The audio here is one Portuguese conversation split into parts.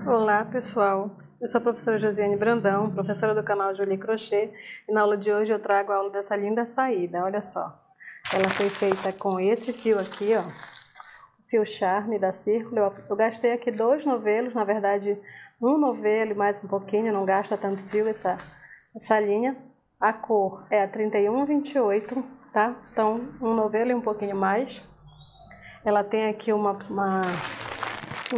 Olá pessoal, eu sou a professora Josiane Brandão, professora do canal Jolie Crochê, e na aula de hoje eu trago a aula dessa linda saída, olha só. Ela foi feita com esse fio aqui, ó, o fio Charme da Círculo. Eu gastei aqui 2 novelos, na verdade um novelo e mais um pouquinho, não gasta tanto fio essa linha. A cor é a 3128, tá? Então um novelo e um pouquinho mais. Ela tem aqui um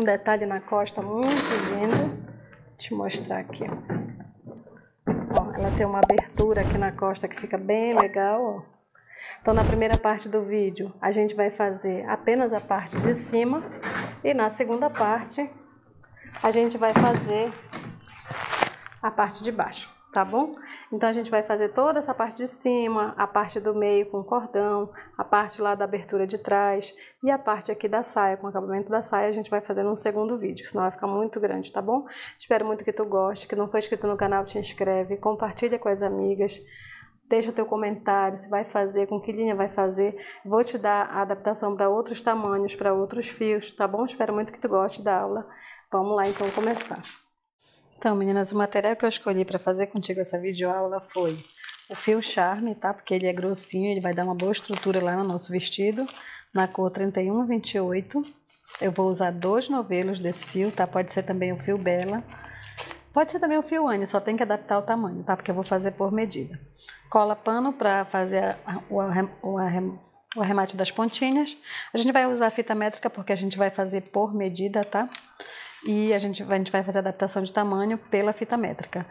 detalhe na costa muito lindo. Vou te mostrar aqui, ó, ela tem uma abertura aqui na costa que fica bem legal, ó. Então na primeira parte do vídeo a gente vai fazer apenas a parte de cima e na segunda parte a gente vai fazer a parte de baixo, tá bom? Então a gente vai fazer toda essa parte de cima, a parte do meio com cordão, a parte lá da abertura de trás e a parte aqui da saia, com o acabamento da saia, a gente vai fazer num segundo vídeo, senão vai ficar muito grande, tá bom? Espero muito que tu goste, que não for inscrito no canal, te inscreve, compartilha com as amigas, deixa o teu comentário, se vai fazer, com que linha vai fazer. Vou te dar a adaptação para outros tamanhos, para outros fios, tá bom? Espero muito que tu goste da aula. Vamos lá então começar. Então, meninas, o material que eu escolhi para fazer contigo essa videoaula foi o fio Charme, tá? Porque ele é grossinho, ele vai dar uma boa estrutura lá no nosso vestido, na cor 3128. Eu vou usar 2 novelos desse fio, tá? Pode ser também o fio Bela. Pode ser também o fio Anne, só tem que adaptar o tamanho, tá? Porque eu vou fazer por medida. Cola pano para fazer o arremate das pontinhas. A gente vai usar fita métrica porque a gente vai fazer por medida, tá? E a gente vai fazer a adaptação de tamanho pela fita métrica.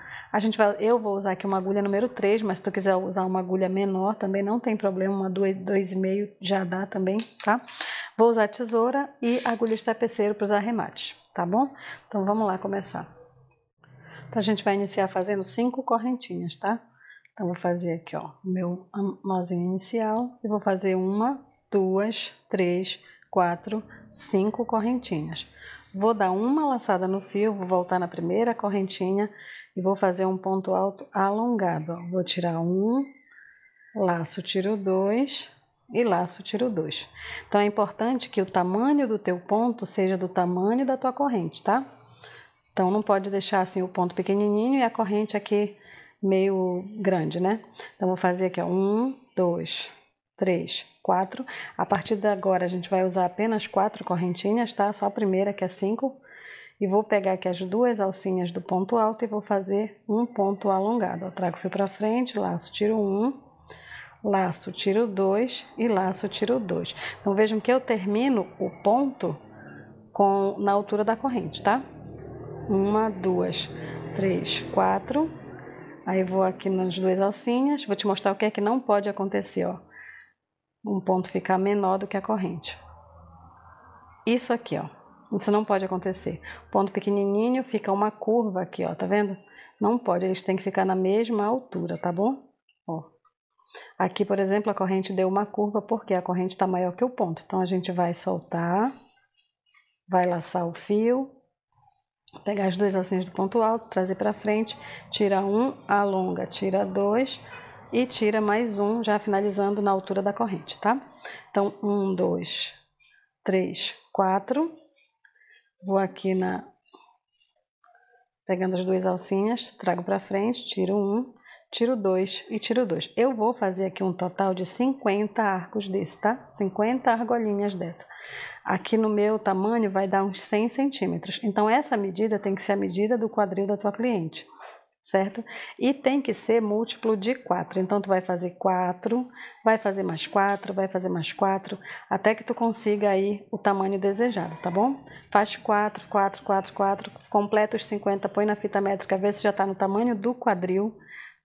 Eu vou usar aqui uma agulha número 3, mas se tu quiser usar uma agulha menor também não tem problema, uma 2,5 já dá também, tá? Vou usar tesoura e agulha de tapeceiro para os arremates, tá bom? Então vamos lá começar. Então a gente vai iniciar fazendo 5 correntinhas, tá? Então vou fazer aqui, ó, o meu nozinho inicial e vou fazer 1, 2, 3, 4, 5 correntinhas. Vou dar uma laçada no fio, vou voltar na primeira correntinha e vou fazer um ponto alto alongado, ó. Vou tirar 1, laço, tiro 2 e laço, tiro 2. Então é importante que o tamanho do teu ponto seja do tamanho da tua corrente, tá? Então não pode deixar assim o ponto pequenininho e a corrente aqui meio grande, né? Então vou fazer aqui, ó, 1, 2, 3, 4. A partir de agora a gente vai usar apenas 4 correntinhas, tá? Só a primeira que é 5. E vou pegar aqui as 2 alcinhas do ponto alto e vou fazer um ponto alongado. Eu trago o fio para frente, laço, tiro 1, laço, tiro 2 e laço, tiro 2. Então vejam que eu termino o ponto na altura da corrente, tá? 1, 2, 3, 4. Aí vou aqui nas 2 alcinhas, vou te mostrar o que é que não pode acontecer, ó. Um ponto ficar menor do que a corrente. Isso aqui, ó. Isso não pode acontecer. Ponto pequenininho, fica uma curva aqui, ó, tá vendo? Não pode, eles têm que ficar na mesma altura, tá bom? Ó. Aqui, por exemplo, a corrente deu uma curva porque a corrente tá maior que o ponto. Então a gente vai soltar, vai laçar o fio, pegar as 2 alcinhas do ponto alto, trazer para frente, tira 1, alonga, tira 2 e tira mais 1, já finalizando na altura da corrente, tá? Então 1, 2, 3, 4. Vou aqui pegando as 2 alcinhas, trago para frente, tiro 1, tiro 2 e tiro 2. Eu vou fazer aqui um total de 50 arcos desse, tá? 50 argolinhas dessa. Aqui no meu tamanho vai dar uns 100 centímetros. Então essa medida tem que ser a medida do quadril da tua cliente, certo? E tem que ser múltiplo de 4. Então tu vai fazer 4, vai fazer mais 4, vai fazer mais 4, até que tu consiga aí o tamanho desejado, tá bom? Faz 4, 4, 4, 4, completa os 50, põe na fita métrica, vê se já tá no tamanho do quadril,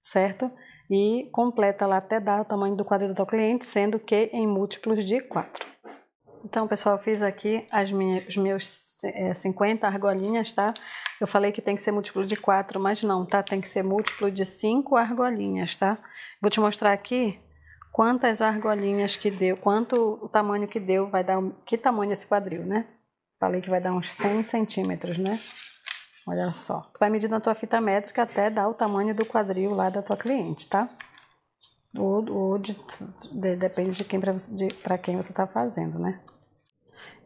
certo? E completa lá até dar o tamanho do quadril do teu cliente, sendo que em múltiplos de 4. Então, pessoal, eu fiz aqui os meus 50 argolinhas, tá? Eu falei que tem que ser múltiplo de 4, mas não, tá? Tem que ser múltiplo de 5 argolinhas, tá? Vou te mostrar aqui quantas argolinhas que deu, quanto o tamanho que deu, vai dar, que tamanho esse quadril, né? Falei que vai dar uns 100 centímetros, né? Olha só. Tu vai medir na tua fita métrica até dar o tamanho do quadril lá da tua cliente, tá? Depende de para quem você tá fazendo, né?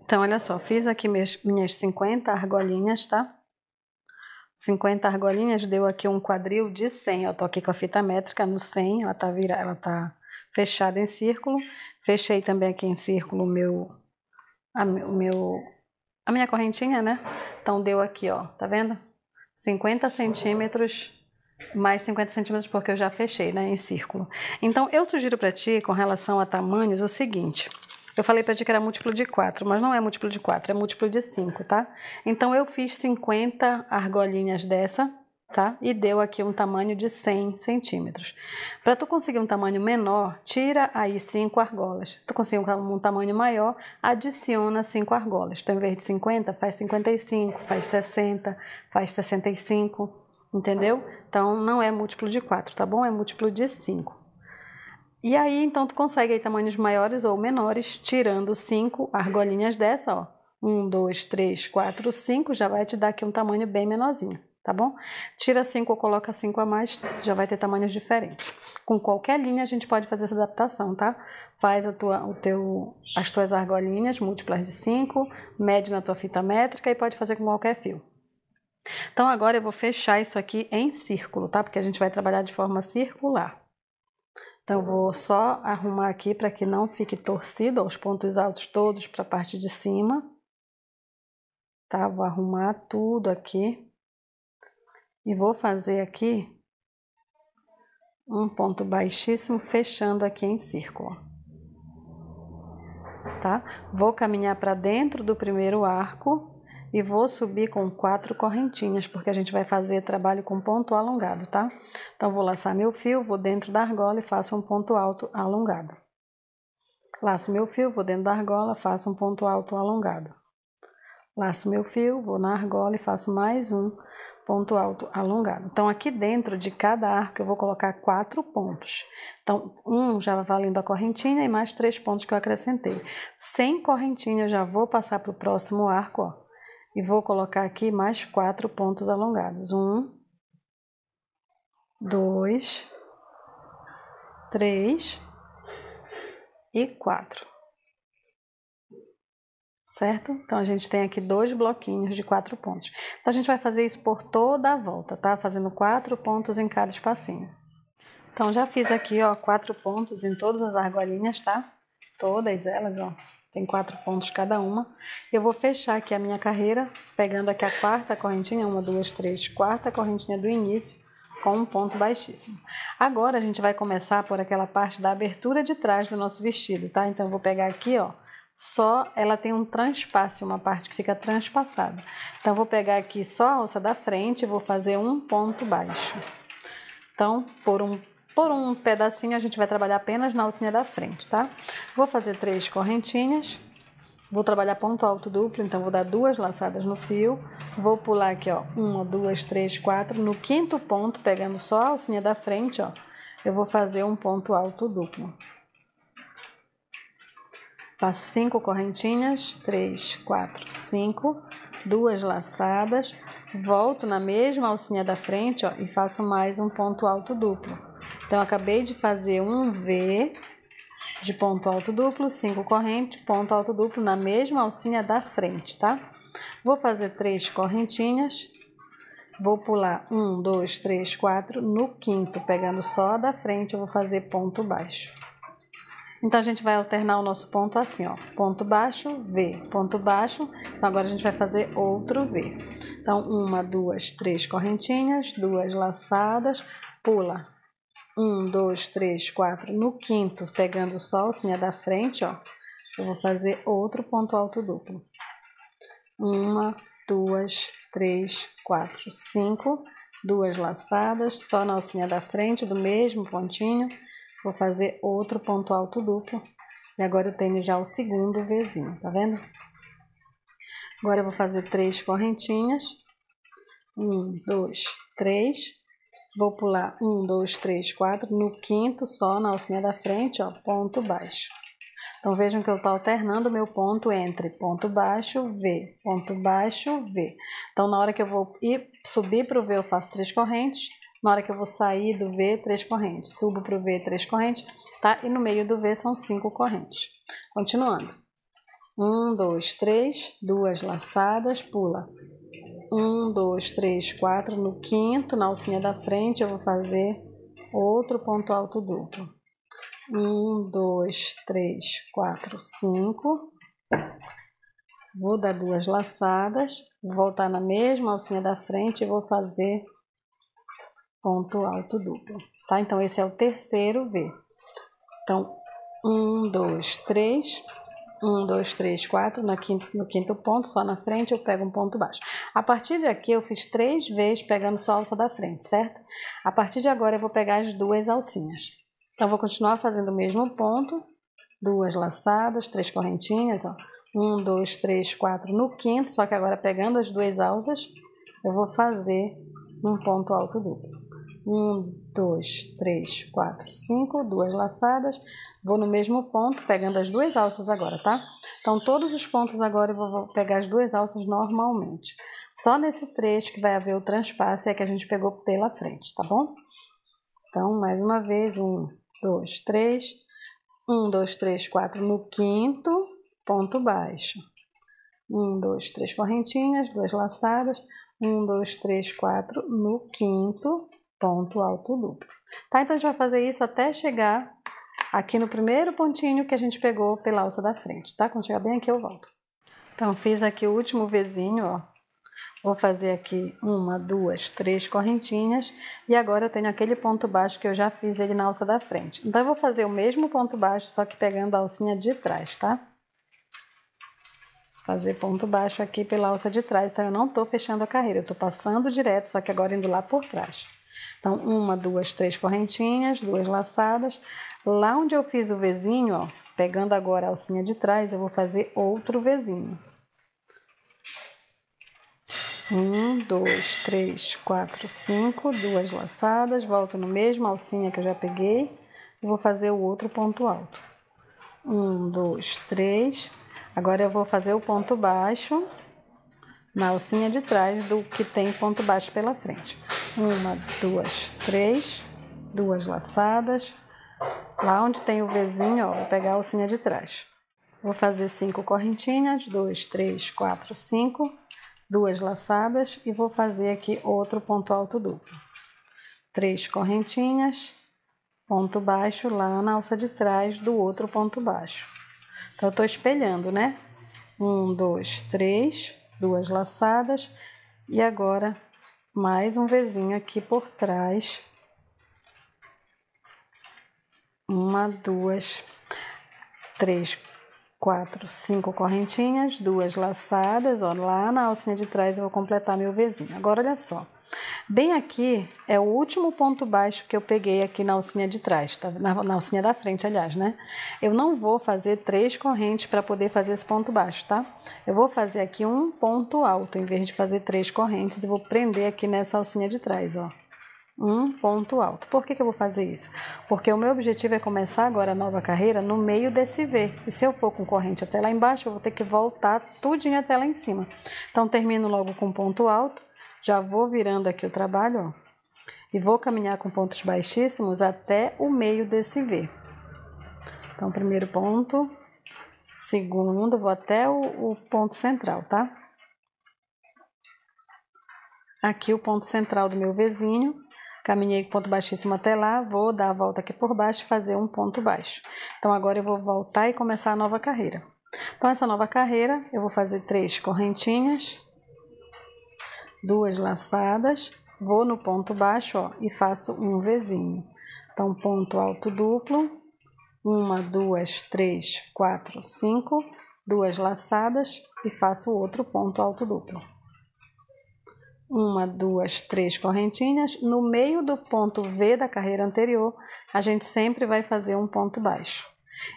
Então, olha só, fiz aqui minhas 50 argolinhas, tá? 50 argolinhas deu aqui um quadril de 100. Eu tô aqui com a fita métrica no 100, ela tá fechada em círculo. Fechei também aqui em círculo a minha correntinha, né? Então deu aqui, ó, tá vendo? 50 centímetros mais 50 centímetros porque eu já fechei, né, em círculo. Então eu sugiro para ti, com relação a tamanhos, o seguinte. Eu falei para ti que era múltiplo de 4, mas não é múltiplo de 4, é múltiplo de 5, tá? Então eu fiz 50 argolinhas dessa, tá? E deu aqui um tamanho de 100 centímetros. Para tu conseguir um tamanho menor, tira aí 5 argolas. Tu conseguir um tamanho maior, adiciona 5 argolas. Então, em vez de 50, faz 55, faz 60, faz 65, entendeu? Então, não é múltiplo de 4, tá bom? É múltiplo de 5. E aí, então, tu consegue aí tamanhos maiores ou menores, tirando 5 argolinhas dessa, ó. 1, 2, 3, 4, 5, já vai te dar aqui um tamanho bem menorzinho, tá bom? Tira 5 ou coloca 5 a mais, já vai ter tamanhos diferentes. Com qualquer linha a gente pode fazer essa adaptação, tá? Faz as tuas argolinhas múltiplas de 5, mede na tua fita métrica e pode fazer com qualquer fio. Então agora eu vou fechar isso aqui em círculo, tá? Porque a gente vai trabalhar de forma circular. Então eu vou só arrumar aqui para que não fique torcido, ó, os pontos altos todos para a parte de cima. Tá? Vou arrumar tudo aqui. E vou fazer aqui um ponto baixíssimo, fechando aqui em círculo. Tá? Vou caminhar para dentro do primeiro arco e vou subir com 4 correntinhas, porque a gente vai fazer trabalho com ponto alongado, tá? Então, vou laçar meu fio, vou dentro da argola e faço um ponto alto alongado. Laço meu fio, vou dentro da argola, faço um ponto alto alongado. Laço meu fio, vou na argola e faço mais um ponto alto alongado. Então, aqui dentro de cada arco eu vou colocar 4 pontos. Então, um já valendo a correntinha e mais 3 pontos que eu acrescentei. Sem correntinha eu já vou passar para o próximo arco, ó. E vou colocar aqui mais 4 pontos alongados. 1, 2, 3 e 4. Certo? Então, a gente tem aqui 2 bloquinhos de 4 pontos. Então, a gente vai fazer isso por toda a volta, tá? Fazendo 4 pontos em cada espacinho. Então, já fiz aqui, ó, 4 pontos em todas as argolinhas, tá? Todas elas, ó. Tem 4 pontos cada uma. Eu vou fechar aqui a minha carreira, pegando aqui a 4ª correntinha, 1, 2, 3, 4ª correntinha do início, com um ponto baixíssimo. Agora, a gente vai começar por aquela parte da abertura de trás do nosso vestido, tá? Então, eu vou pegar aqui, ó, só ela tem um transpasse, uma parte que fica transpassada. Então, eu vou pegar aqui só a alça da frente e vou fazer um ponto baixo. Então, por um pedacinho, a gente vai trabalhar apenas na alcinha da frente, tá? Vou fazer 3 correntinhas, vou trabalhar ponto alto duplo, então vou dar 2 laçadas no fio, vou pular aqui, ó, 1, 2, 3, 4, no 5º ponto, pegando só a alcinha da frente, ó, eu vou fazer um ponto alto duplo. Faço 5 correntinhas, 3, 4, 5, 2 laçadas, volto na mesma alcinha da frente, ó, e faço mais um ponto alto duplo. Então, eu acabei de fazer um V de ponto alto duplo, 5 correntes, ponto alto duplo na mesma alcinha da frente, tá? Vou fazer 3 correntinhas, vou pular 1, 2, 3, 4, no 5º, pegando só da frente, eu vou fazer ponto baixo. Então, a gente vai alternar o nosso ponto assim, ó, ponto baixo, V, ponto baixo. Então, agora a gente vai fazer outro V. Então, 1, 2, 3 correntinhas, 2 laçadas, pula 1, 2, 3, 4, no 5º, pegando só a alcinha da frente, ó, eu vou fazer outro ponto alto duplo. 1, 2, 3, 4, 5, 2 laçadas, só na alcinha da frente, do mesmo pontinho, vou fazer outro ponto alto duplo. E agora eu tenho já o segundo Vzinho, tá vendo? Agora eu vou fazer 3 correntinhas. 1, 2, 3. Vou pular 1, 2, 3, 4. No 5º, só na alcinha da frente, ó, ponto baixo. Então, vejam que eu estou alternando o meu ponto entre ponto baixo, V, ponto baixo, V. Então, na hora que eu vou subir para o V, eu faço 3 correntes. Na hora que eu vou sair do V, 3 correntes. Subo para o V, 3 correntes, tá? E no meio do V são 5 correntes. Continuando. 1, 2, 3, 2 laçadas, pula. 1, 2, 3, 4. No quinto, na alcinha da frente, eu vou fazer outro ponto alto duplo. 1, 2, 3, 4, 5. Vou dar 2 laçadas, vou voltar na mesma alcinha da frente e vou fazer ponto alto duplo, tá? Então, esse é o terceiro V. Então, 1, 2, 3, 1, 2, 3, 4, no quinto ponto, só na frente, eu pego um ponto baixo. A partir de aqui, eu fiz 3 vezes pegando só a alça da frente, certo? A partir de agora, eu vou pegar as 2 alcinhas. Então, vou continuar fazendo o mesmo ponto, 2 laçadas, 3 correntinhas, ó. 1, 2, 3, 4 no quinto, só que agora pegando as 2 alças, eu vou fazer um ponto alto duplo. 1, 2, 3, 4, 5, 2 laçadas, vou no mesmo ponto, pegando as 2 alças agora, tá? Então, todos os pontos agora eu vou pegar as 2 alças normalmente. Só nesse trecho que vai haver o transpasse é que a gente pegou pela frente, tá bom? Então, mais uma vez, 1, 2, 3, 1, 2, 3, 4 no quinto, ponto baixo. 1, 2, 3 correntinhas, 2 laçadas, 1, 2, 3, 4 no quinto, ponto alto duplo. Tá? Então, a gente vai fazer isso até chegar aqui no primeiro pontinho que a gente pegou pela alça da frente, tá? Quando chegar bem aqui, eu volto. Então, fiz aqui o último Vzinho, ó. Vou fazer aqui 1, 2, 3 correntinhas e agora eu tenho aquele ponto baixo que eu já fiz ele na alça da frente. Então, eu vou fazer o mesmo ponto baixo, só que pegando a alcinha de trás, tá? Fazer ponto baixo aqui pela alça de trás, então eu não tô fechando a carreira, eu tô passando direto, só que agora indo lá por trás. Então, 1, 2, 3 correntinhas, 2 laçadas. Lá onde eu fiz o Vzinho, ó, pegando agora a alcinha de trás, eu vou fazer outro Vzinho. 1, 2, 3, 4, 5, 2 laçadas, volto no mesmo alcinha que eu já peguei e vou fazer o outro ponto alto. 1, 2, 3. Agora eu vou fazer o ponto baixo na alcinha de trás do que tem ponto baixo pela frente. 1, 2, 3, 2 laçadas. Lá onde tem o Vzinho, ó, vou pegar a alcinha de trás. Vou fazer 5 correntinhas, 2, 3, 4, 5, 2 laçadas e vou fazer aqui outro ponto alto duplo. 3 correntinhas, ponto baixo lá na alça de trás do outro ponto baixo. Então, eu tô espelhando, né? 1, 2, 3, 2 laçadas e agora mais um Vzinho aqui por trás. 1, 2, 3, 4, 5 correntinhas, 2 laçadas, ó, lá na alcinha de trás eu vou completar meu Vzinho. Agora, olha só, bem aqui é o último ponto baixo que eu peguei aqui na alcinha de trás, tá? Na alcinha da frente, aliás, né? Eu não vou fazer 3 correntes para poder fazer esse ponto baixo, tá? Eu vou fazer aqui um ponto alto, em vez de fazer 3 correntes, e vou prender aqui nessa alcinha de trás, ó. Um ponto alto. Por que eu vou fazer isso? Porque o meu objetivo é começar agora a nova carreira no meio desse V. E se eu for com corrente até lá embaixo, eu vou ter que voltar tudinho até lá em cima. Então, termino logo com ponto alto. Já vou virando aqui o trabalho, ó. E vou caminhar com pontos baixíssimos até o meio desse V. Então, primeiro ponto. Segundo, vou até o ponto central, tá? Aqui o ponto central do meu Vzinho. Caminhei com ponto baixíssimo até lá, vou dar a volta aqui por baixo e fazer um ponto baixo. Então, agora eu vou voltar e começar a nova carreira. Então, essa nova carreira, eu vou fazer 3 correntinhas, 2 laçadas, vou no ponto baixo, ó, e faço um Vzinho. Então, ponto alto duplo, 1, 2, 3, 4, 5, 2 laçadas e faço outro ponto alto duplo. 1, 2, 3 correntinhas. No meio do ponto V da carreira anterior, a gente sempre vai fazer um ponto baixo.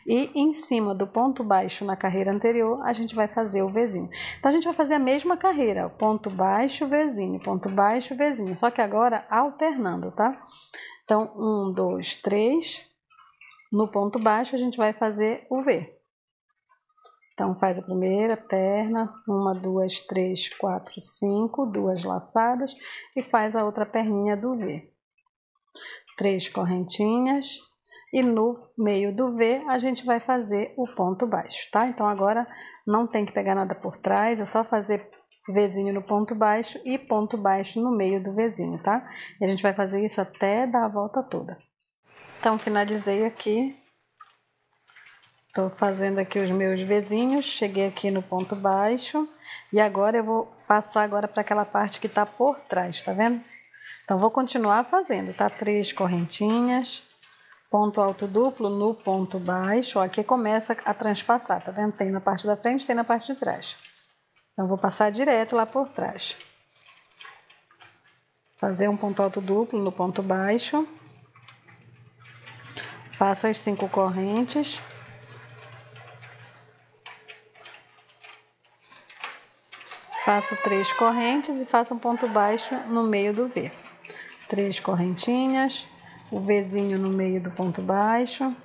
E em cima do ponto baixo na carreira anterior, a gente vai fazer o Vzinho. Então, a gente vai fazer a mesma carreira, ponto baixo, Vzinho, ponto baixo, Vzinho. Só que agora alternando, tá? Então, 1, 2, 3. No ponto baixo, a gente vai fazer o V. Então, faz a primeira perna, 1, 2, 3, 4, 5, 2 laçadas e faz a outra perninha do V. 3 correntinhas e no meio do V a gente vai fazer o ponto baixo, tá? Então, agora não tem que pegar nada por trás, é só fazer Vzinho no ponto baixo e ponto baixo no meio do Vzinho, tá? E a gente vai fazer isso até dar a volta toda. Então, finalizei aqui. Tô fazendo aqui os meus Vzinhos, cheguei aqui no ponto baixo. E agora eu vou passar agora para aquela parte que tá por trás, tá vendo? Então, vou continuar fazendo, tá? 3 correntinhas, ponto alto duplo no ponto baixo. Ó, aqui começa a transpassar, tá vendo? Tem na parte da frente, tem na parte de trás. Então, vou passar direto lá por trás. Fazer um ponto alto duplo no ponto baixo. Faço as 5 correntes. Faço 3 correntes e faço um ponto baixo no meio do V. 3 correntinhas, o Vzinho no meio do ponto baixo.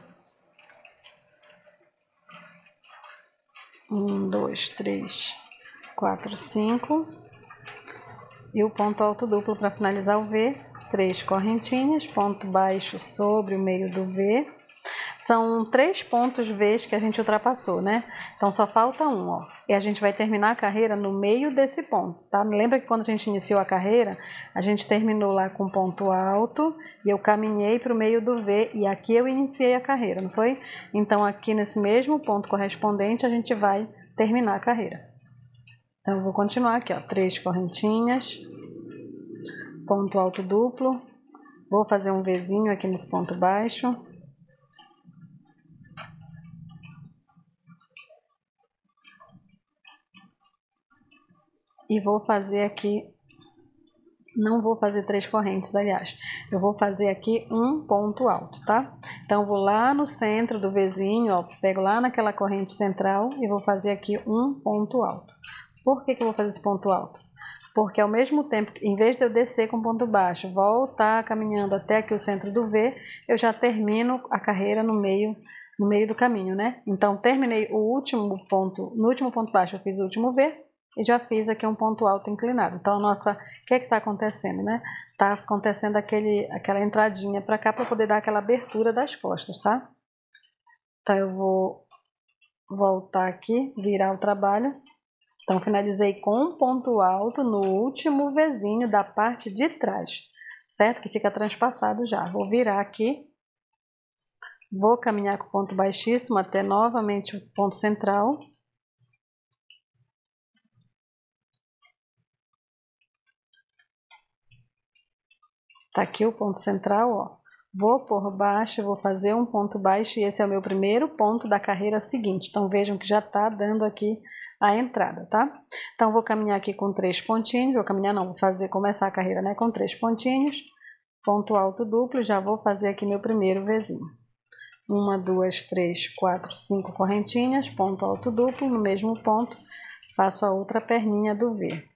1, 2, 3, 4, 5. E o ponto alto duplo para finalizar o V. 3 correntinhas, ponto baixo sobre o meio do V. São 3 pontos V's que a gente ultrapassou, né? Então, só falta um, ó. E a gente vai terminar a carreira no meio desse ponto, tá? Lembra que quando a gente iniciou a carreira, a gente terminou lá com ponto alto e eu caminhei para o meio do V e aqui eu iniciei a carreira, não foi? Então, aqui nesse mesmo ponto correspondente, a gente vai terminar a carreira. Então, eu vou continuar aqui, ó. 3 correntinhas, ponto alto duplo. Vou fazer um Vzinho aqui nesse ponto baixo. E vou fazer aqui, não vou fazer 3 correntes, aliás, eu vou fazer aqui um ponto alto, tá? Então, vou lá no centro do Vzinho, ó, pego lá naquela corrente central e vou fazer aqui um ponto alto. Por que que eu vou fazer esse ponto alto? Porque ao mesmo tempo, em vez de eu descer com ponto baixo, voltar caminhando até aqui o centro do V, eu já termino a carreira no meio do caminho, né? Então, terminei o último ponto, no último ponto baixo eu fiz o último V, e já fiz aqui um ponto alto inclinado. Então, o que é que está acontecendo, né? Está acontecendo aquela entradinha para cá para poder dar aquela abertura das costas, tá? Então, eu vou voltar aqui, virar o trabalho. Então, finalizei com um ponto alto no último Vzinho da parte de trás, certo? Que fica transpassado já. Vou virar aqui. Vou caminhar com o ponto baixíssimo até novamente o ponto central. Tá aqui o ponto central, ó. Vou por baixo, vou fazer um ponto baixo e esse é o meu primeiro ponto da carreira seguinte. Então, vejam que já tá dando aqui a entrada, tá? Então, vou caminhar aqui com 3 pontinhos. Vou caminhar não, começar a carreira, né? Com 3 pontinhos. Ponto alto duplo, já vou fazer aqui meu primeiro Vzinho. 1, 2, 3, 4, 5 correntinhas, ponto alto duplo, no mesmo ponto, faço a outra perninha do V.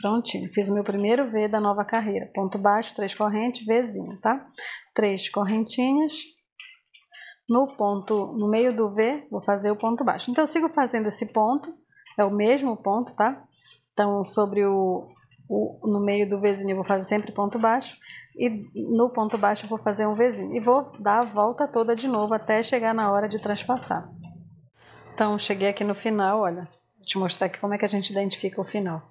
Prontinho, fiz o meu primeiro V da nova carreira. Ponto baixo, 3 correntes, Vzinho, tá? 3 correntinhas. No meio do V, vou fazer o ponto baixo. Então, eu sigo fazendo esse ponto, é o mesmo ponto, tá? Então, no meio do Vzinho, eu vou fazer sempre ponto baixo. E no ponto baixo, eu vou fazer um Vzinho. E vou dar a volta toda de novo, até chegar na hora de transpassar. Então, cheguei aqui no final, olha. Vou te mostrar aqui como é que a gente identifica o final.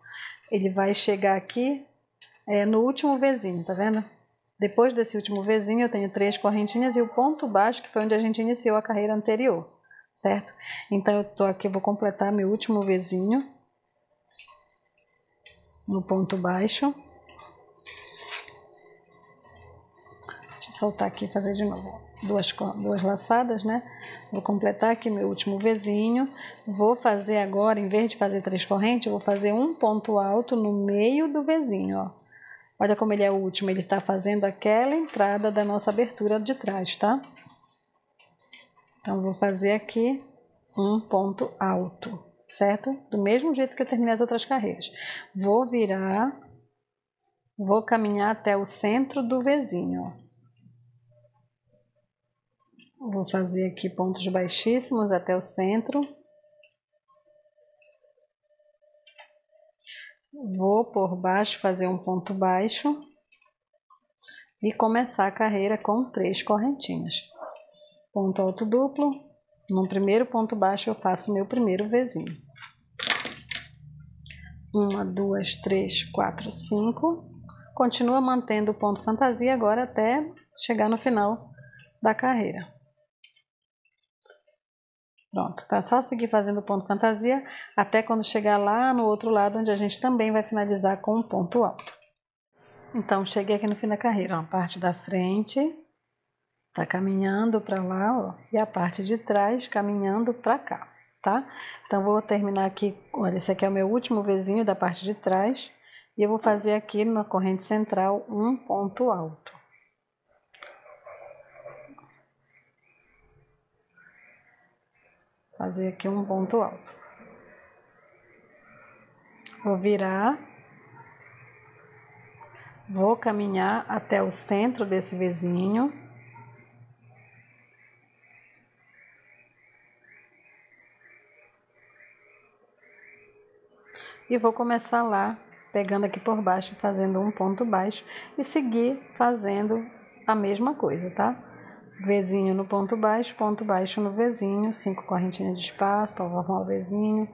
Ele vai chegar aqui no último Vzinho, tá vendo? Depois desse último Vzinho, eu tenho 3 correntinhas e o ponto baixo, que foi onde a gente iniciou a carreira anterior, certo? Então, eu tô aqui, vou completar meu último Vzinho no ponto baixo. Deixa eu soltar aqui e fazer de novo. Duas laçadas, né? Vou completar aqui meu último Vzinho. Vou fazer agora, em vez de fazer 3 correntes, eu vou fazer um ponto alto no meio do Vzinho, ó. Olha como ele é o último, ele está fazendo aquela entrada da nossa abertura de trás, tá? Então, vou fazer aqui um ponto alto, certo? Do mesmo jeito que eu terminei as outras carreiras. Vou virar, vou caminhar até o centro do Vzinho, ó. Vou fazer aqui pontos baixíssimos até o centro. Vou por baixo fazer um ponto baixo. E começar a carreira com 3 correntinhas. Ponto alto duplo. No primeiro ponto baixo eu faço o meu primeiro Vzinho. 1, 2, 3, 4, 5. Continua mantendo o ponto fantasia agora até chegar no final da carreira. Pronto, tá só seguir fazendo o ponto fantasia até quando chegar lá no outro lado, onde a gente também vai finalizar com um ponto alto. Então, cheguei aqui no fim da carreira, ó, a parte da frente tá caminhando para lá, ó, e a parte de trás caminhando para cá, tá? Então, vou terminar aqui, olha, esse aqui é o meu último Vzinho da parte de trás, e eu vou fazer aqui na corrente central um ponto alto. Fazer aqui um ponto alto. Vou virar, vou caminhar até o centro desse Vzinho. E vou começar lá, pegando aqui por baixo, fazendo um ponto baixo e seguir fazendo a mesma coisa, tá? Vzinho no ponto baixo no Vzinho, 5 correntinhas de espaço para formar o Vzinho,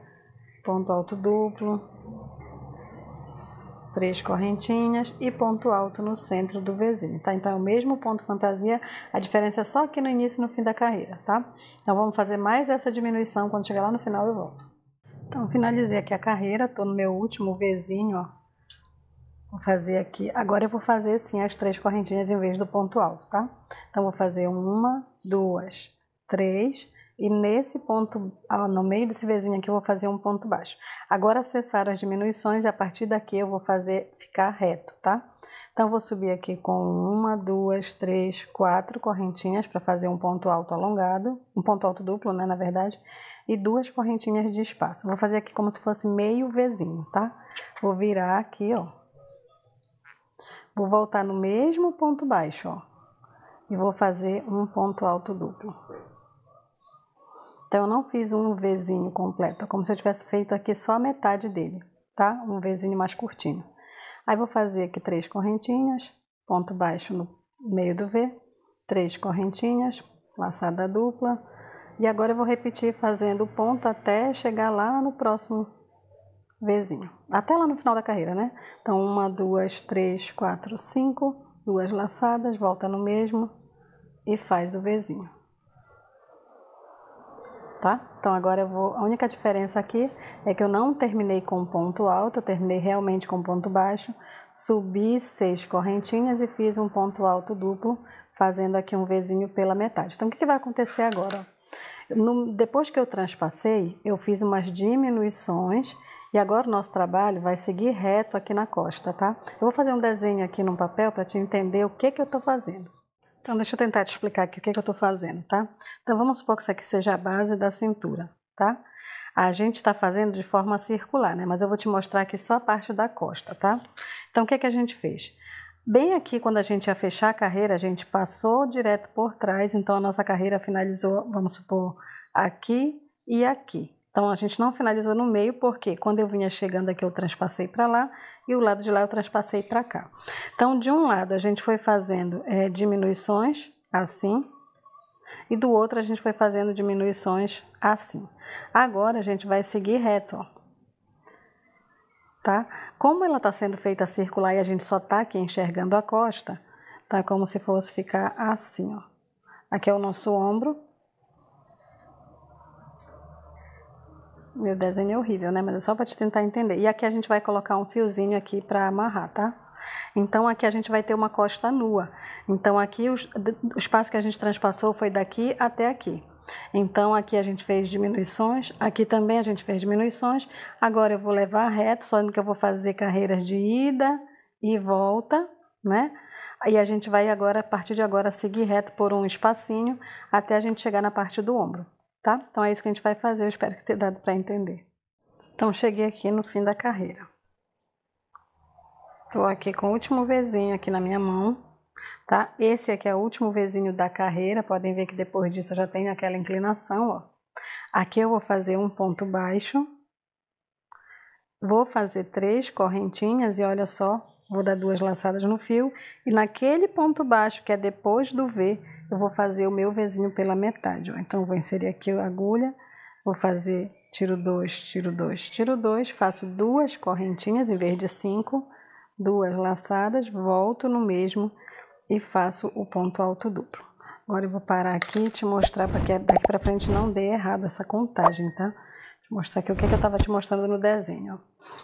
ponto alto duplo, 3 correntinhas e ponto alto no centro do Vzinho, tá? Então é o mesmo ponto fantasia, a diferença é só aqui no início e no fim da carreira, tá? Então vamos fazer mais essa diminuição, quando chegar lá no final eu volto. Então finalizei aqui a carreira, tô no meu último Vzinho, ó. Vou fazer aqui, agora eu vou fazer sim as 3 correntinhas em vez do ponto alto, tá? Então vou fazer 1, 2, 3 e nesse ponto, no meio desse Vzinho aqui eu vou fazer um ponto baixo. Agora cessaram as diminuições e a partir daqui eu vou fazer ficar reto, tá? Então vou subir aqui com 1, 2, 3, 4 correntinhas para fazer um ponto alto alongado, um ponto alto duplo, né, na verdade, e 2 correntinhas de espaço. Vou fazer aqui como se fosse meio Vzinho, tá? Vou virar aqui, ó. Vou voltar no mesmo ponto baixo, ó, e vou fazer um ponto alto duplo. Então, eu não fiz um Vzinho completo, é como se eu tivesse feito aqui só a metade dele, tá? Um Vzinho mais curtinho. Aí, vou fazer aqui 3 correntinhas, ponto baixo no meio do V, 3 correntinhas, laçada dupla. E agora eu vou repetir fazendo o ponto até chegar lá no próximo Vzinho, até lá no final da carreira, né? Então, 1, 2, 3, 4, 5, 2 laçadas, volta no mesmo e faz o Vzinho, tá? Então, agora eu vou, a única diferença aqui é que eu não terminei com ponto alto, eu terminei realmente com ponto baixo, subi 6 correntinhas e fiz um ponto alto duplo, fazendo aqui um Vzinho pela metade. Então, o que vai acontecer agora? Depois que eu transpassei, eu fiz umas diminuições. E agora o nosso trabalho vai seguir reto aqui na costa, tá? Eu vou fazer um desenho aqui num papel para te entender o que eu tô fazendo. Então, deixa eu tentar te explicar aqui o que eu tô fazendo, tá? Então, vamos supor que isso aqui seja a base da cintura, tá? A gente está fazendo de forma circular, né? Mas eu vou te mostrar aqui só a parte da costa, tá? Então, o que a gente fez? Bem aqui, quando a gente ia fechar a carreira, a gente passou direto por trás, então a nossa carreira finalizou, vamos supor, aqui e aqui. Então, a gente não finalizou no meio, porque quando eu vinha chegando aqui, eu transpassei para lá, e o lado de lá eu transpassei para cá. Então, de um lado, a gente foi fazendo diminuições, assim, e do outro a gente foi fazendo diminuições, assim. Agora, a gente vai seguir reto, ó. Tá? Como ela está sendo feita circular e a gente só está aqui enxergando a costa, tá como se fosse ficar assim, ó. Aqui é o nosso ombro. Meu desenho é horrível, né? Mas é só para te tentar entender. E aqui a gente vai colocar um fiozinho aqui para amarrar, tá? Então, aqui a gente vai ter uma costa nua. Então, aqui o espaço que a gente transpassou foi daqui até aqui. Então, aqui a gente fez diminuições. Aqui também a gente fez diminuições. Agora eu vou levar reto, só que eu vou fazer carreiras de ida e volta, né? Aí a gente vai agora, a partir de agora, seguir reto por um espacinho até a gente chegar na parte do ombro. Tá? Então é isso que a gente vai fazer, eu espero que tenha dado para entender. Então cheguei aqui no fim da carreira. Tô aqui com o último Vzinho aqui na minha mão, tá? Esse aqui é o último Vzinho da carreira, podem ver que depois disso eu já tenho aquela inclinação, ó. Aqui eu vou fazer um ponto baixo, vou fazer 3 correntinhas e olha só, vou dar 2 laçadas no fio e naquele ponto baixo que é depois do V, eu vou fazer o meu Vzinho pela metade, ó. Então, eu vou inserir aqui a agulha, vou fazer tiro 2, tiro 2, tiro 2, faço 2 correntinhas em vez de 5, 2 laçadas, volto no mesmo e faço o ponto alto duplo. Agora eu vou parar aqui e te mostrar para que daqui para frente não dê errado essa contagem, tá? Vou mostrar aqui o que eu estava te mostrando no desenho, ó.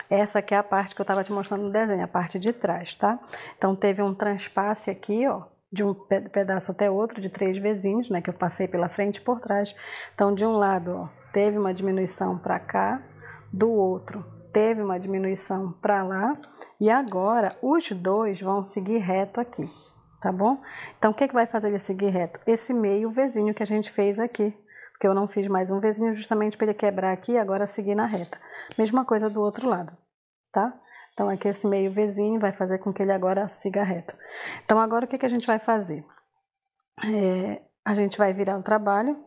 Essa aqui é a parte que eu estava te mostrando no desenho, a parte de trás, tá? Então, teve um transpasse aqui, ó, de um pedaço até outro, de 3 vezinhos, né, que eu passei pela frente e por trás. Então, de um lado, ó, teve uma diminuição para cá, do outro teve uma diminuição para lá, e agora os dois vão seguir reto aqui, tá bom? Então, o que vai fazer ele seguir reto? Esse meio Vzinho que a gente fez aqui, porque eu não fiz mais um Vzinho justamente para ele quebrar aqui e agora seguir na reta. Mesma coisa do outro lado, tá? Então, aqui esse meio Vzinho vai fazer com que ele agora siga reto. Então, agora o que a gente vai fazer? A gente vai virar o trabalho.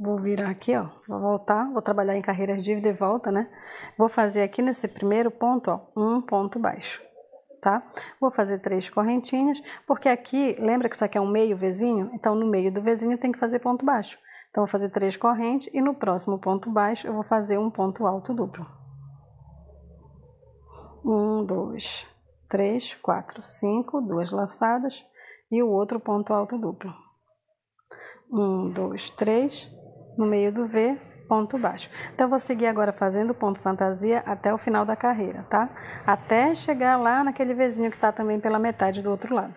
Vou virar aqui, ó, vou voltar, vou trabalhar em carreiras de ida e volta, né? Vou fazer aqui nesse primeiro ponto, ó, um ponto baixo, tá? Vou fazer 3 correntinhas, porque aqui, lembra que isso aqui é um meio Vzinho? Então, no meio do Vzinho tem que fazer ponto baixo. Então, vou fazer 3 correntes e no próximo ponto baixo eu vou fazer um ponto alto duplo. 1, 2, 3, 4, 5, 2 laçadas e o outro ponto alto duplo. 1, 2, 3, no meio do V, ponto baixo. Então, eu vou seguir agora fazendo ponto fantasia até o final da carreira, tá? Até chegar lá naquele Vzinho que tá também pela metade do outro lado.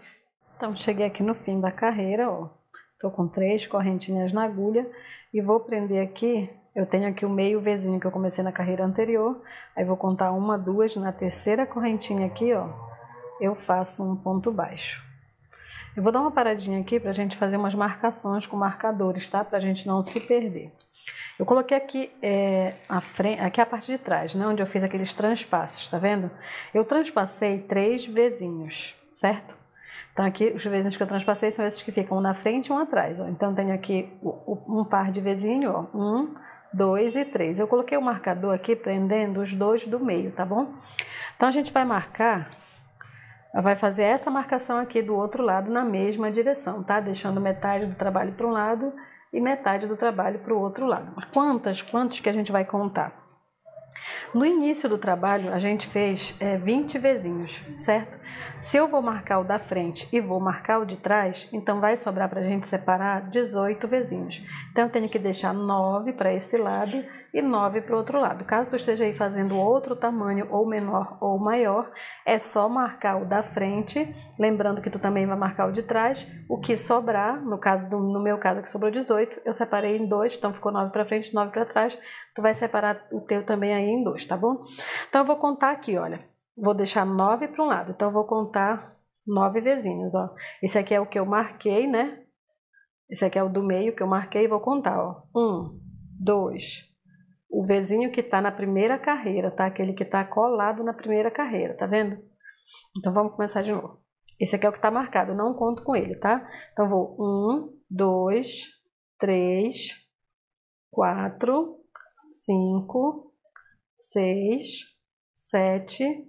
Então, cheguei aqui no fim da carreira, ó. Tô com 3 correntinhas na agulha e vou prender aqui. Eu tenho aqui o meio Vzinho que eu comecei na carreira anterior. Aí, vou contar 1, 2, na terceira correntinha aqui, ó, eu faço um ponto baixo. Eu vou dar uma paradinha aqui pra gente fazer umas marcações com marcadores, tá? Pra gente não se perder. Eu coloquei aqui aqui a parte de trás, né? Onde eu fiz aqueles transpassos, tá vendo? Eu transpassei 3 Vzinhos, certo? Então, aqui, os Vzinhos que eu transpassei são esses que ficam um na frente e um atrás, ó. Então, eu tenho aqui um par de Vzinho, ó. 1, 2 e 3. Eu coloquei o marcador aqui prendendo os dois do meio, tá bom? Então, a gente vai marcar, vai fazer essa marcação aqui do outro lado na mesma direção, tá? Deixando metade do trabalho para um lado e metade do trabalho para o outro lado. Quantos que a gente vai contar? No início do trabalho, a gente fez 20 Vzinhos, certo? Se eu vou marcar o da frente e vou marcar o de trás, então vai sobrar para a gente separar 18 Vzinhos. Então, eu tenho que deixar 9 para esse lado e 9 para o outro lado. Caso tu esteja aí fazendo outro tamanho, ou menor ou maior, é só marcar o da frente, lembrando que tu também vai marcar o de trás. O que sobrar, no meu caso que sobrou 18, eu separei em 2, então ficou 9 para frente, 9 para trás. Tu vai separar o teu também aí em 2, tá bom? Então, eu vou contar aqui, olha. Vou deixar 9 para um lado, então eu vou contar 9 Vzinhos, ó. Esse aqui é o que eu marquei, né? Esse aqui é o do meio que eu marquei, vou contar, ó. 1, 2... O Vzinho que tá na primeira carreira, tá? Aquele que tá colado na primeira carreira, tá vendo? Então, vamos começar de novo. Esse aqui é o que tá marcado, eu não conto com ele, tá? Então, vou 1, 2, 3, 4, 5, 6, 7,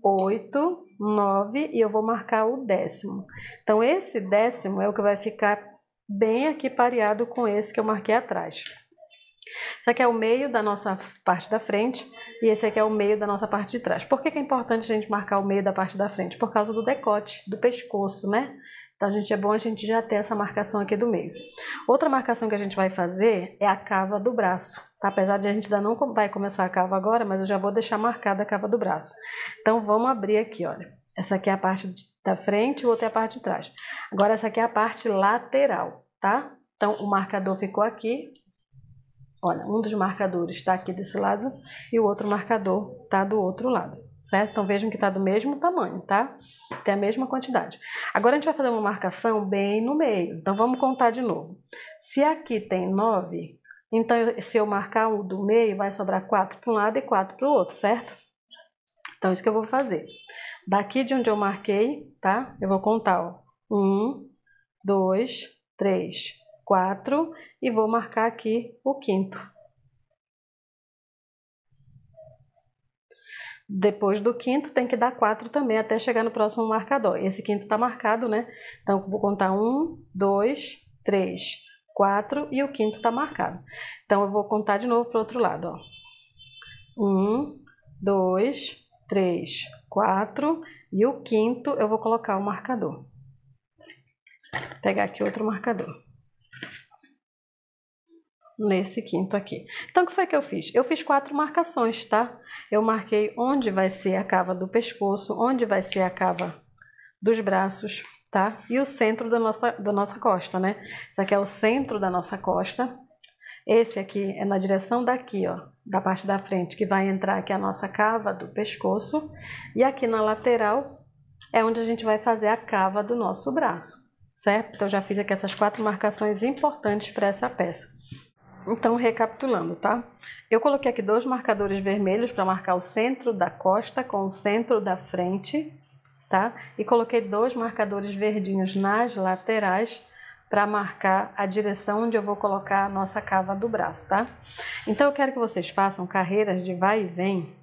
8, 9 e eu vou marcar o 10º. Então, esse 10º é o que vai ficar bem aqui pareado com esse que eu marquei atrás. Esse aqui é o meio da nossa parte da frente e esse aqui é o meio da nossa parte de trás. Por que é importante a gente marcar o meio da parte da frente? Por causa do decote, do pescoço, né? Então, é bom a gente já ter essa marcação aqui do meio. Outra marcação que a gente vai fazer é a cava do braço, tá? Apesar de a gente ainda não vai começar a cava agora, mas eu já vou deixar marcada a cava do braço. Então, vamos abrir aqui, olha. Essa aqui é a parte da frente e outra é a parte de trás. Agora, essa aqui é a parte lateral, tá? Então, o marcador ficou aqui. Olha, um dos marcadores está aqui desse lado e o outro marcador está do outro lado, certo? Então, vejam que está do mesmo tamanho, tá? Tem a mesma quantidade. Agora, a gente vai fazer uma marcação bem no meio. Então, vamos contar de novo. Se aqui tem 9, então, se eu marcar o do meio, vai sobrar 4 para um lado e 4 para o outro, certo? Então, isso que eu vou fazer. Daqui de onde eu marquei, tá? Eu vou contar, ó. 1, 2, 3, 4 e vou marcar aqui o 5º. Depois do quinto tem que dar 4 também até chegar no próximo marcador. Esse quinto tá marcado, né? Então eu vou contar 1, 2, 3, 4 e o quinto tá marcado. Então eu vou contar de novo pro outro lado, ó. 1, 2, 3, 4 e o quinto eu vou colocar o marcador. Vou pegar aqui outro marcador. Nesse quinto aqui. Então, o que foi que eu fiz? Eu fiz 4 marcações, tá? Eu marquei onde vai ser a cava do pescoço, onde vai ser a cava dos braços, tá? E o centro da nossa costa, né? Esse aqui é o centro da nossa costa. Esse aqui é na direção daqui, ó, da parte da frente, que vai entrar aqui a nossa cava do pescoço. E aqui na lateral é onde a gente vai fazer a cava do nosso braço, certo? Então, eu já fiz aqui essas 4 marcações importantes para essa peça. Então, recapitulando, tá? Eu coloquei aqui 2 marcadores vermelhos para marcar o centro da costa com o centro da frente, tá? E coloquei 2 marcadores verdinhos nas laterais para marcar a direção onde eu vou colocar a nossa cava do braço, tá? Então, eu quero que vocês façam carreiras de vai e vem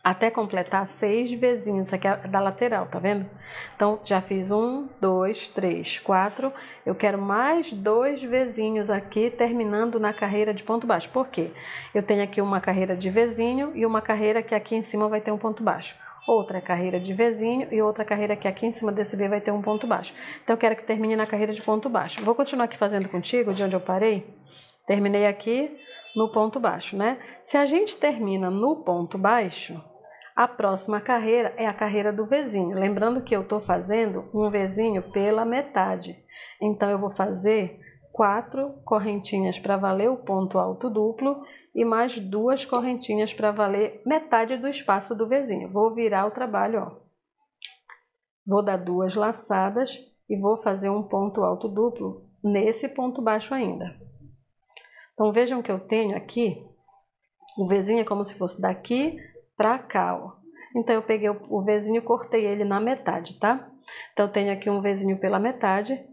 até completar 6 vezinhos. Isso aqui é da lateral, tá vendo? Então, já fiz 1, 2, 3, 4. Eu quero mais 2 vezinhos aqui, terminando na carreira de ponto baixo. Por quê? Eu tenho aqui uma carreira de vezinho e uma carreira que aqui em cima vai ter um ponto baixo. Outra carreira de vezinho e outra carreira que aqui em cima desse V vai ter um ponto baixo. Então, eu quero que termine na carreira de ponto baixo. Vou continuar aqui fazendo contigo, de onde eu parei. Terminei aqui no ponto baixo, né? Se a gente termina no ponto baixo, a próxima carreira é a carreira do Vzinho. Lembrando que eu estou fazendo um Vzinho pela metade. Então, eu vou fazer 4 correntinhas para valer o ponto alto duplo e mais 2 correntinhas para valer metade do espaço do Vzinho. Vou virar o trabalho, ó. Vou dar 2 laçadas e vou fazer um ponto alto duplo nesse ponto baixo ainda. Então, vejam que eu tenho aqui, o Vzinho é como se fosse daqui para cá, ó. Então, eu peguei o Vzinho e cortei ele na metade, tá? Então, eu tenho aqui um Vzinho pela metade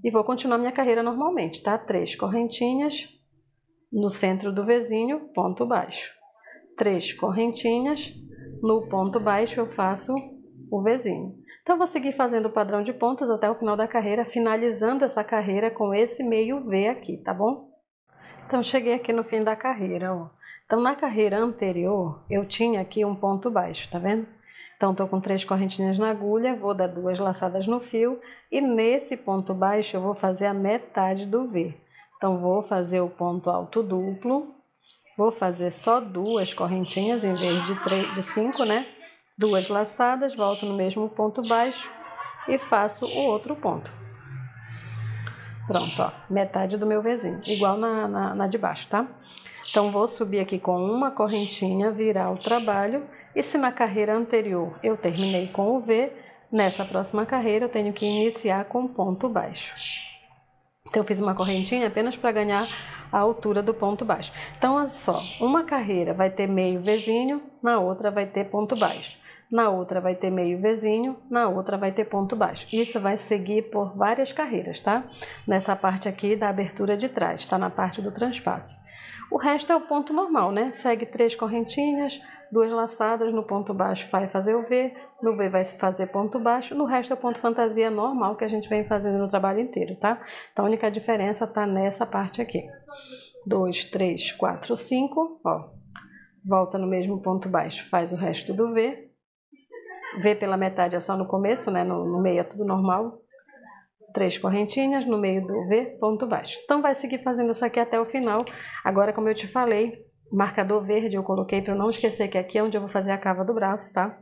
e vou continuar minha carreira normalmente, tá? 3 correntinhas no centro do Vzinho, ponto baixo. 3 correntinhas, no ponto baixo eu faço o Vzinho. Então, eu vou seguir fazendo o padrão de pontos até o final da carreira, finalizando essa carreira com esse meio V aqui, tá bom? Então, cheguei aqui no fim da carreira, ó. Então, na carreira anterior, eu tinha aqui um ponto baixo, tá vendo? Então, estou com 3 correntinhas na agulha, vou dar 2 laçadas no fio e nesse ponto baixo eu vou fazer a metade do V. Então, vou fazer o ponto alto duplo, vou fazer só 2 correntinhas em vez de 5, né? 2 laçadas, volto no mesmo ponto baixo e faço o outro ponto. Pronto, ó, metade do meu Vzinho, igual na de baixo, tá? Então, vou subir aqui com uma correntinha, virar o trabalho. E se na carreira anterior eu terminei com o V, nessa próxima carreira eu tenho que iniciar com ponto baixo. Então, eu fiz uma correntinha apenas para ganhar a altura do ponto baixo. Então, olha só, uma carreira vai ter meio Vzinho, na outra vai ter ponto baixo. Na outra vai ter meio Vzinho, na outra vai ter ponto baixo. Isso vai seguir por várias carreiras, tá? Nessa parte aqui da abertura de trás, tá na parte do transpasse. O resto é o ponto normal, né? Segue 3 correntinhas, 2 laçadas, no ponto baixo vai fazer o V, no V vai fazer ponto baixo, no resto é o ponto fantasia normal que a gente vem fazendo no trabalho inteiro, tá? Então, a única diferença tá nessa parte aqui. 2, 3, 4, 5, ó. Volta no mesmo ponto baixo, faz o resto do V. V pela metade é só no começo, né? No meio é tudo normal. 3 correntinhas, no meio do V, ponto baixo. Então, vai seguir fazendo isso aqui até o final. Agora, como eu te falei, o marcador verde eu coloquei para eu não esquecer que aqui é onde eu vou fazer a cava do braço, tá?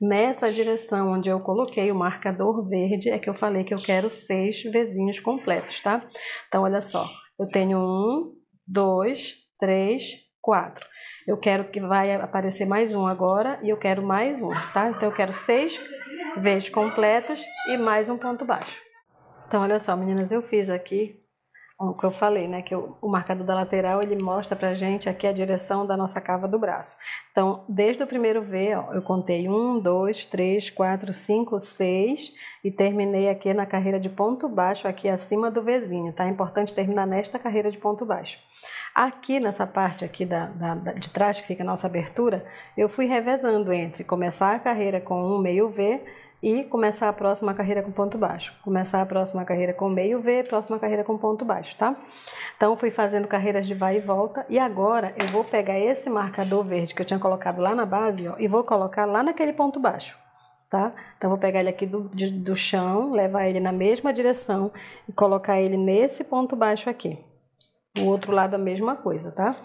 Nessa direção onde eu coloquei o marcador verde é que eu falei que eu quero 6 Vzinhos completos, tá? Então, olha só. Eu tenho 1, 2, 3, 4. Eu quero que vai aparecer mais um agora e eu quero mais um, tá? Então, eu quero 6 Vs completos e mais um ponto baixo. Então, olha só, meninas, eu fiz aqui O que eu falei, né, que o marcador da lateral, ele mostra pra gente aqui a direção da nossa cava do braço. Então, desde o primeiro V, ó, eu contei 1, 2, 3, 4, 5, 6 e terminei aqui na carreira de ponto baixo, aqui acima do Vzinho, tá? É importante terminar nesta carreira de ponto baixo. Aqui nessa parte aqui de trás, que fica a nossa abertura, eu fui revezando entre começar a carreira com um meio V e começar a próxima carreira com ponto baixo. Começar a próxima carreira com meio V, próxima carreira com ponto baixo, tá? Então, fui fazendo carreiras de vai e volta. E agora, eu vou pegar esse marcador verde que eu tinha colocado lá na base, ó, e vou colocar lá naquele ponto baixo, tá? Então, vou pegar ele aqui do chão, levar ele na mesma direção e colocar ele nesse ponto baixo aqui. O outro lado a mesma coisa, tá?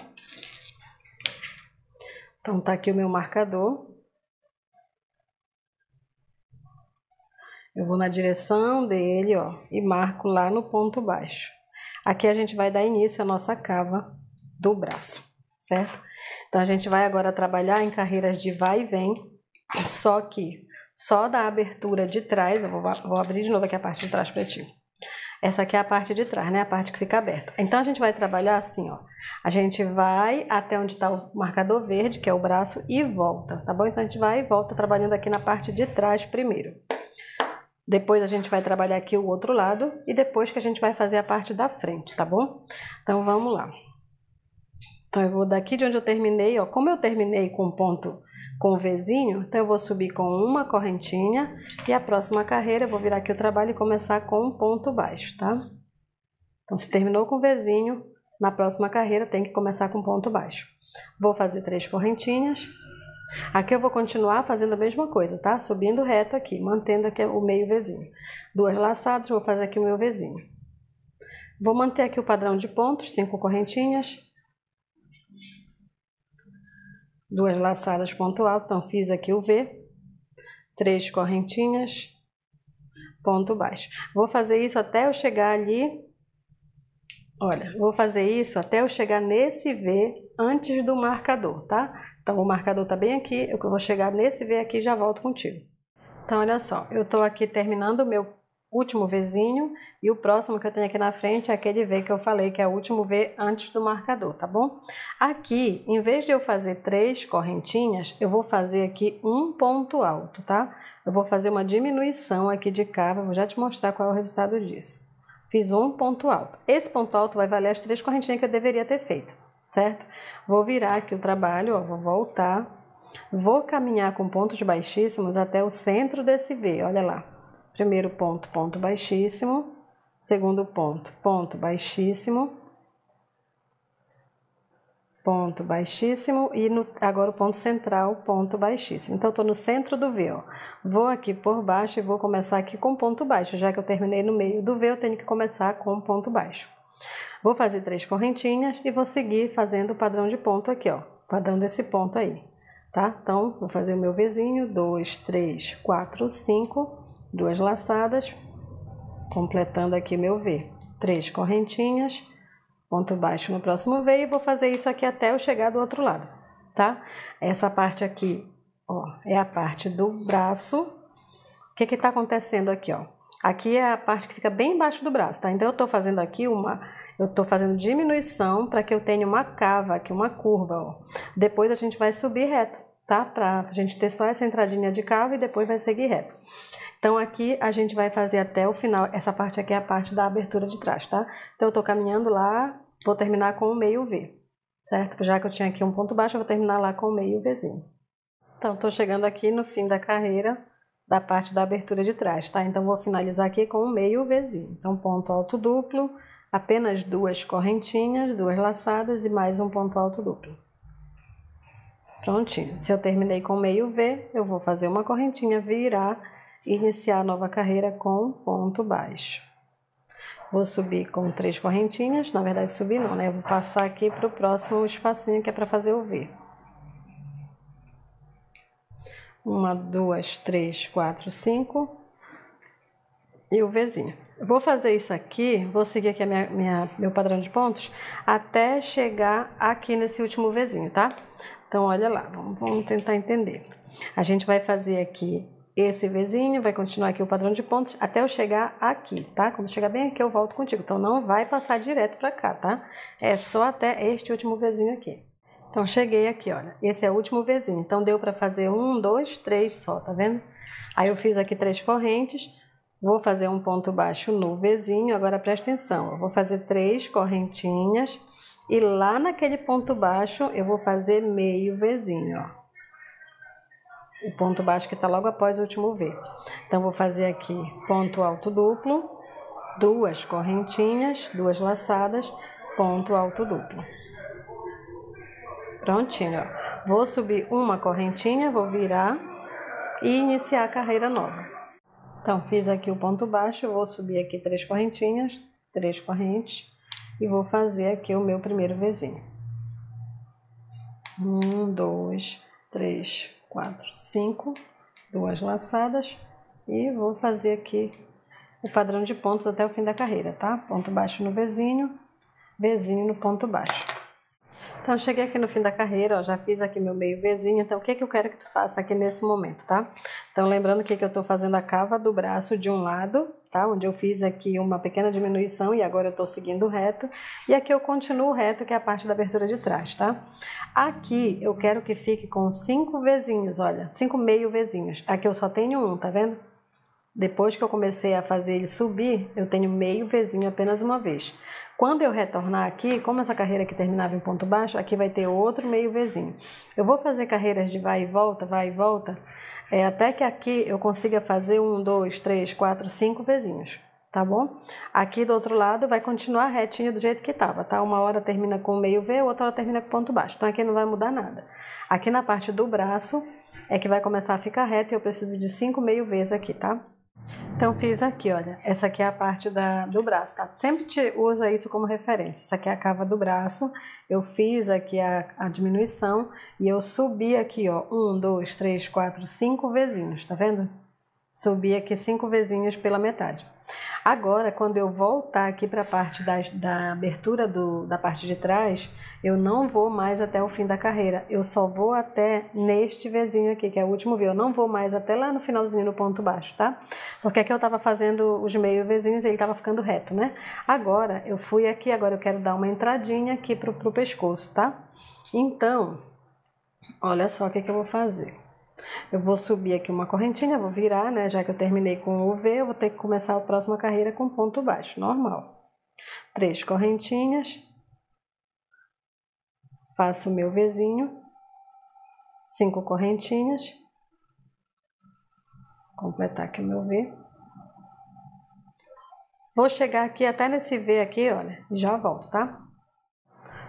Então, tá aqui o meu marcador. Eu vou na direção dele, ó, e marco lá no ponto baixo. Aqui a gente vai dar início à nossa cava do braço, certo? Então, a gente vai agora trabalhar em carreiras de vai e vem, só que só da abertura de trás, eu vou abrir de novo aqui a parte de trás para ti. Essa aqui é a parte de trás, né? A parte que fica aberta. Então, a gente vai trabalhar assim, ó. A gente vai até onde está o marcador verde, que é o braço, e volta, tá bom? Então, a gente vai e volta trabalhando aqui na parte de trás primeiro. Depois a gente vai trabalhar aqui o outro lado e depois que a gente vai fazer a parte da frente, tá bom? Então, vamos lá. Então, eu vou daqui de onde eu terminei, ó. Como eu terminei com ponto com o Vzinho, então eu vou subir com uma correntinha e a próxima carreira eu vou virar aqui o trabalho e começar com um ponto baixo, tá? Então, se terminou com o Vzinho, na próxima carreira tem que começar com ponto baixo. Vou fazer 3 correntinhas. Aqui eu vou continuar fazendo a mesma coisa, tá? Subindo reto aqui, mantendo aqui o meio Vzinho. 2 laçadas, vou fazer aqui o meu Vzinho. Vou manter aqui o padrão de pontos, 5 correntinhas. 2 laçadas, ponto alto, então fiz aqui o V. 3 correntinhas, ponto baixo. Vou fazer isso até eu chegar ali. Olha, vou fazer isso até eu chegar nesse V antes do marcador, tá? Então, o marcador tá bem aqui, eu vou chegar nesse V aqui e já volto contigo. Então, olha só, eu tô aqui terminando o meu último Vzinho e o próximo que eu tenho aqui na frente é aquele V que eu falei, que é o último V antes do marcador, tá bom? Aqui, em vez de eu fazer 3 correntinhas, eu vou fazer aqui um ponto alto, tá? Eu vou fazer uma diminuição aqui de cava, vou já te mostrar qual é o resultado disso. Fiz um ponto alto. Esse ponto alto vai valer as 3 correntinhas que eu deveria ter feito, certo? Vou virar aqui o trabalho, ó, vou voltar. Vou caminhar com pontos baixíssimos até o centro desse V, olha lá. Primeiro ponto, ponto baixíssimo. Segundo ponto, ponto baixíssimo. Ponto baixíssimo. E agora o ponto central, ponto baixíssimo. Então, eu tô no centro do V, ó. Vou aqui por baixo e vou começar aqui com ponto baixo. Já que eu terminei no meio do V, eu tenho que começar com ponto baixo. Vou fazer 3 correntinhas e vou seguir fazendo o padrão de ponto aqui, ó. Padrão desse ponto aí, tá? Então, vou fazer o meu Vzinho, 2, 3, 4, 5, 2 laçadas, completando aqui meu V. 3 correntinhas, ponto baixo no próximo V e vou fazer isso aqui até eu chegar do outro lado, tá? Essa parte aqui, ó, é a parte do braço. O que que tá acontecendo aqui, ó? Aqui é a parte que fica bem embaixo do braço, tá? Então, eu tô fazendo aqui eu tô fazendo diminuição para que eu tenha uma cava aqui, uma curva, ó. Depois a gente vai subir reto, tá? Pra gente ter só essa entradinha de cava e depois vai seguir reto. Então, aqui a gente vai fazer até o final. Essa parte aqui é a parte da abertura de trás, tá? Então, eu tô caminhando lá, vou terminar com o meio V, certo? Já que eu tinha aqui um ponto baixo, eu vou terminar lá com o meio Vzinho. Então, tô chegando aqui no fim da carreira da parte da abertura de trás, tá? Então, vou finalizar aqui com o meio Vzinho. Então, ponto alto duplo, apenas 2 correntinhas, 2 laçadas e mais um ponto alto duplo. Prontinho. Se eu terminei com meio V, eu vou fazer uma correntinha, virar e iniciar a nova carreira com ponto baixo. Vou subir com 3 correntinhas, na verdade subir não, né? Eu vou passar aqui para o próximo espacinho que é para fazer o V. 1, 2, 3, 4, 5 e o Vzinho. Vou fazer isso aqui, vou seguir aqui meu padrão de pontos até chegar aqui nesse último Vzinho, tá? Então, olha lá, vamos tentar entender. A gente vai fazer aqui esse Vzinho, vai continuar aqui o padrão de pontos até eu chegar aqui, tá? Quando chegar bem aqui eu volto contigo, então não vai passar direto pra cá, tá? É só até este último Vzinho aqui. Então cheguei aqui, olha, esse é o último Vzinho, então deu pra fazer 1, 2, 3 só, tá vendo? Aí eu fiz aqui 3 correntes, vou fazer um ponto baixo no Vzinho, agora presta atenção, eu vou fazer 3 correntinhas e lá naquele ponto baixo eu vou fazer meio Vzinho, ó. O ponto baixo que está logo após o último V. Então, vou fazer aqui ponto alto duplo, 2 correntinhas, 2 laçadas, ponto alto duplo. Prontinho, ó. Vou subir uma correntinha, vou virar e iniciar a carreira nova. Então, fiz aqui o ponto baixo, vou subir aqui 3 correntinhas, 3 correntes e vou fazer aqui o meu primeiro Vzinho. 1, 2, 3, 4, 5, 2 laçadas e vou fazer aqui o padrão de pontos até o fim da carreira, tá? Ponto baixo no Vzinho, Vzinho no ponto baixo. Então, cheguei aqui no fim da carreira, ó, já fiz aqui meu meio Vzinho, então o que eu quero que tu faça aqui nesse momento, tá? Então, lembrando que eu tô fazendo a cava do braço de um lado, tá? Onde eu fiz aqui uma pequena diminuição e agora eu tô seguindo reto. E aqui eu continuo reto, que é a parte da abertura de trás, tá? Aqui eu quero que fique com 5 Vzinhos, olha, 5 meio Vzinhos. Aqui eu só tenho um, tá vendo? Depois que eu comecei a fazer ele subir, eu tenho meio Vzinho apenas uma vez. Quando eu retornar aqui, como essa carreira aqui terminava em ponto baixo, aqui vai ter outro meio Vzinho. Eu vou fazer carreiras de vai e volta, até que aqui eu consiga fazer 1, 2, 3, 4, 5 Vzinhos, tá bom? Aqui do outro lado vai continuar retinho do jeito que estava, tá? Uma hora termina com meio V, outra hora termina com ponto baixo. Então aqui não vai mudar nada. Aqui na parte do braço é que vai começar a ficar reto e eu preciso de 5 meio Vs aqui, tá? Então, fiz aqui, olha, essa aqui é a parte do braço, tá? Sempre usa isso como referência. Essa aqui é a cava do braço, eu fiz aqui a diminuição e eu subi aqui, ó, 1, 2, 3, 4, 5 Vzinhos, tá vendo? Subi aqui 5 Vzinhos pela metade. Agora, quando eu voltar aqui para a parte da abertura da parte de trás, eu não vou mais até o fim da carreira. Eu só vou até neste Vzinho aqui, que é o último V. Eu não vou mais até lá no finalzinho do ponto baixo, tá? Porque aqui eu estava fazendo os meio Vzinhos e ele estava ficando reto, né? Agora, eu fui aqui, agora eu quero dar uma entradinha aqui pro pescoço, tá? Então, olha só o que eu vou fazer. Eu vou subir aqui uma correntinha, vou virar, né? Já que eu terminei com o V, eu vou ter que começar a próxima carreira com ponto baixo, normal. 3 correntinhas. Faço o meu Vzinho. 5 correntinhas. Completar aqui o meu V. Vou chegar aqui até nesse V aqui, olha, e já volto, tá?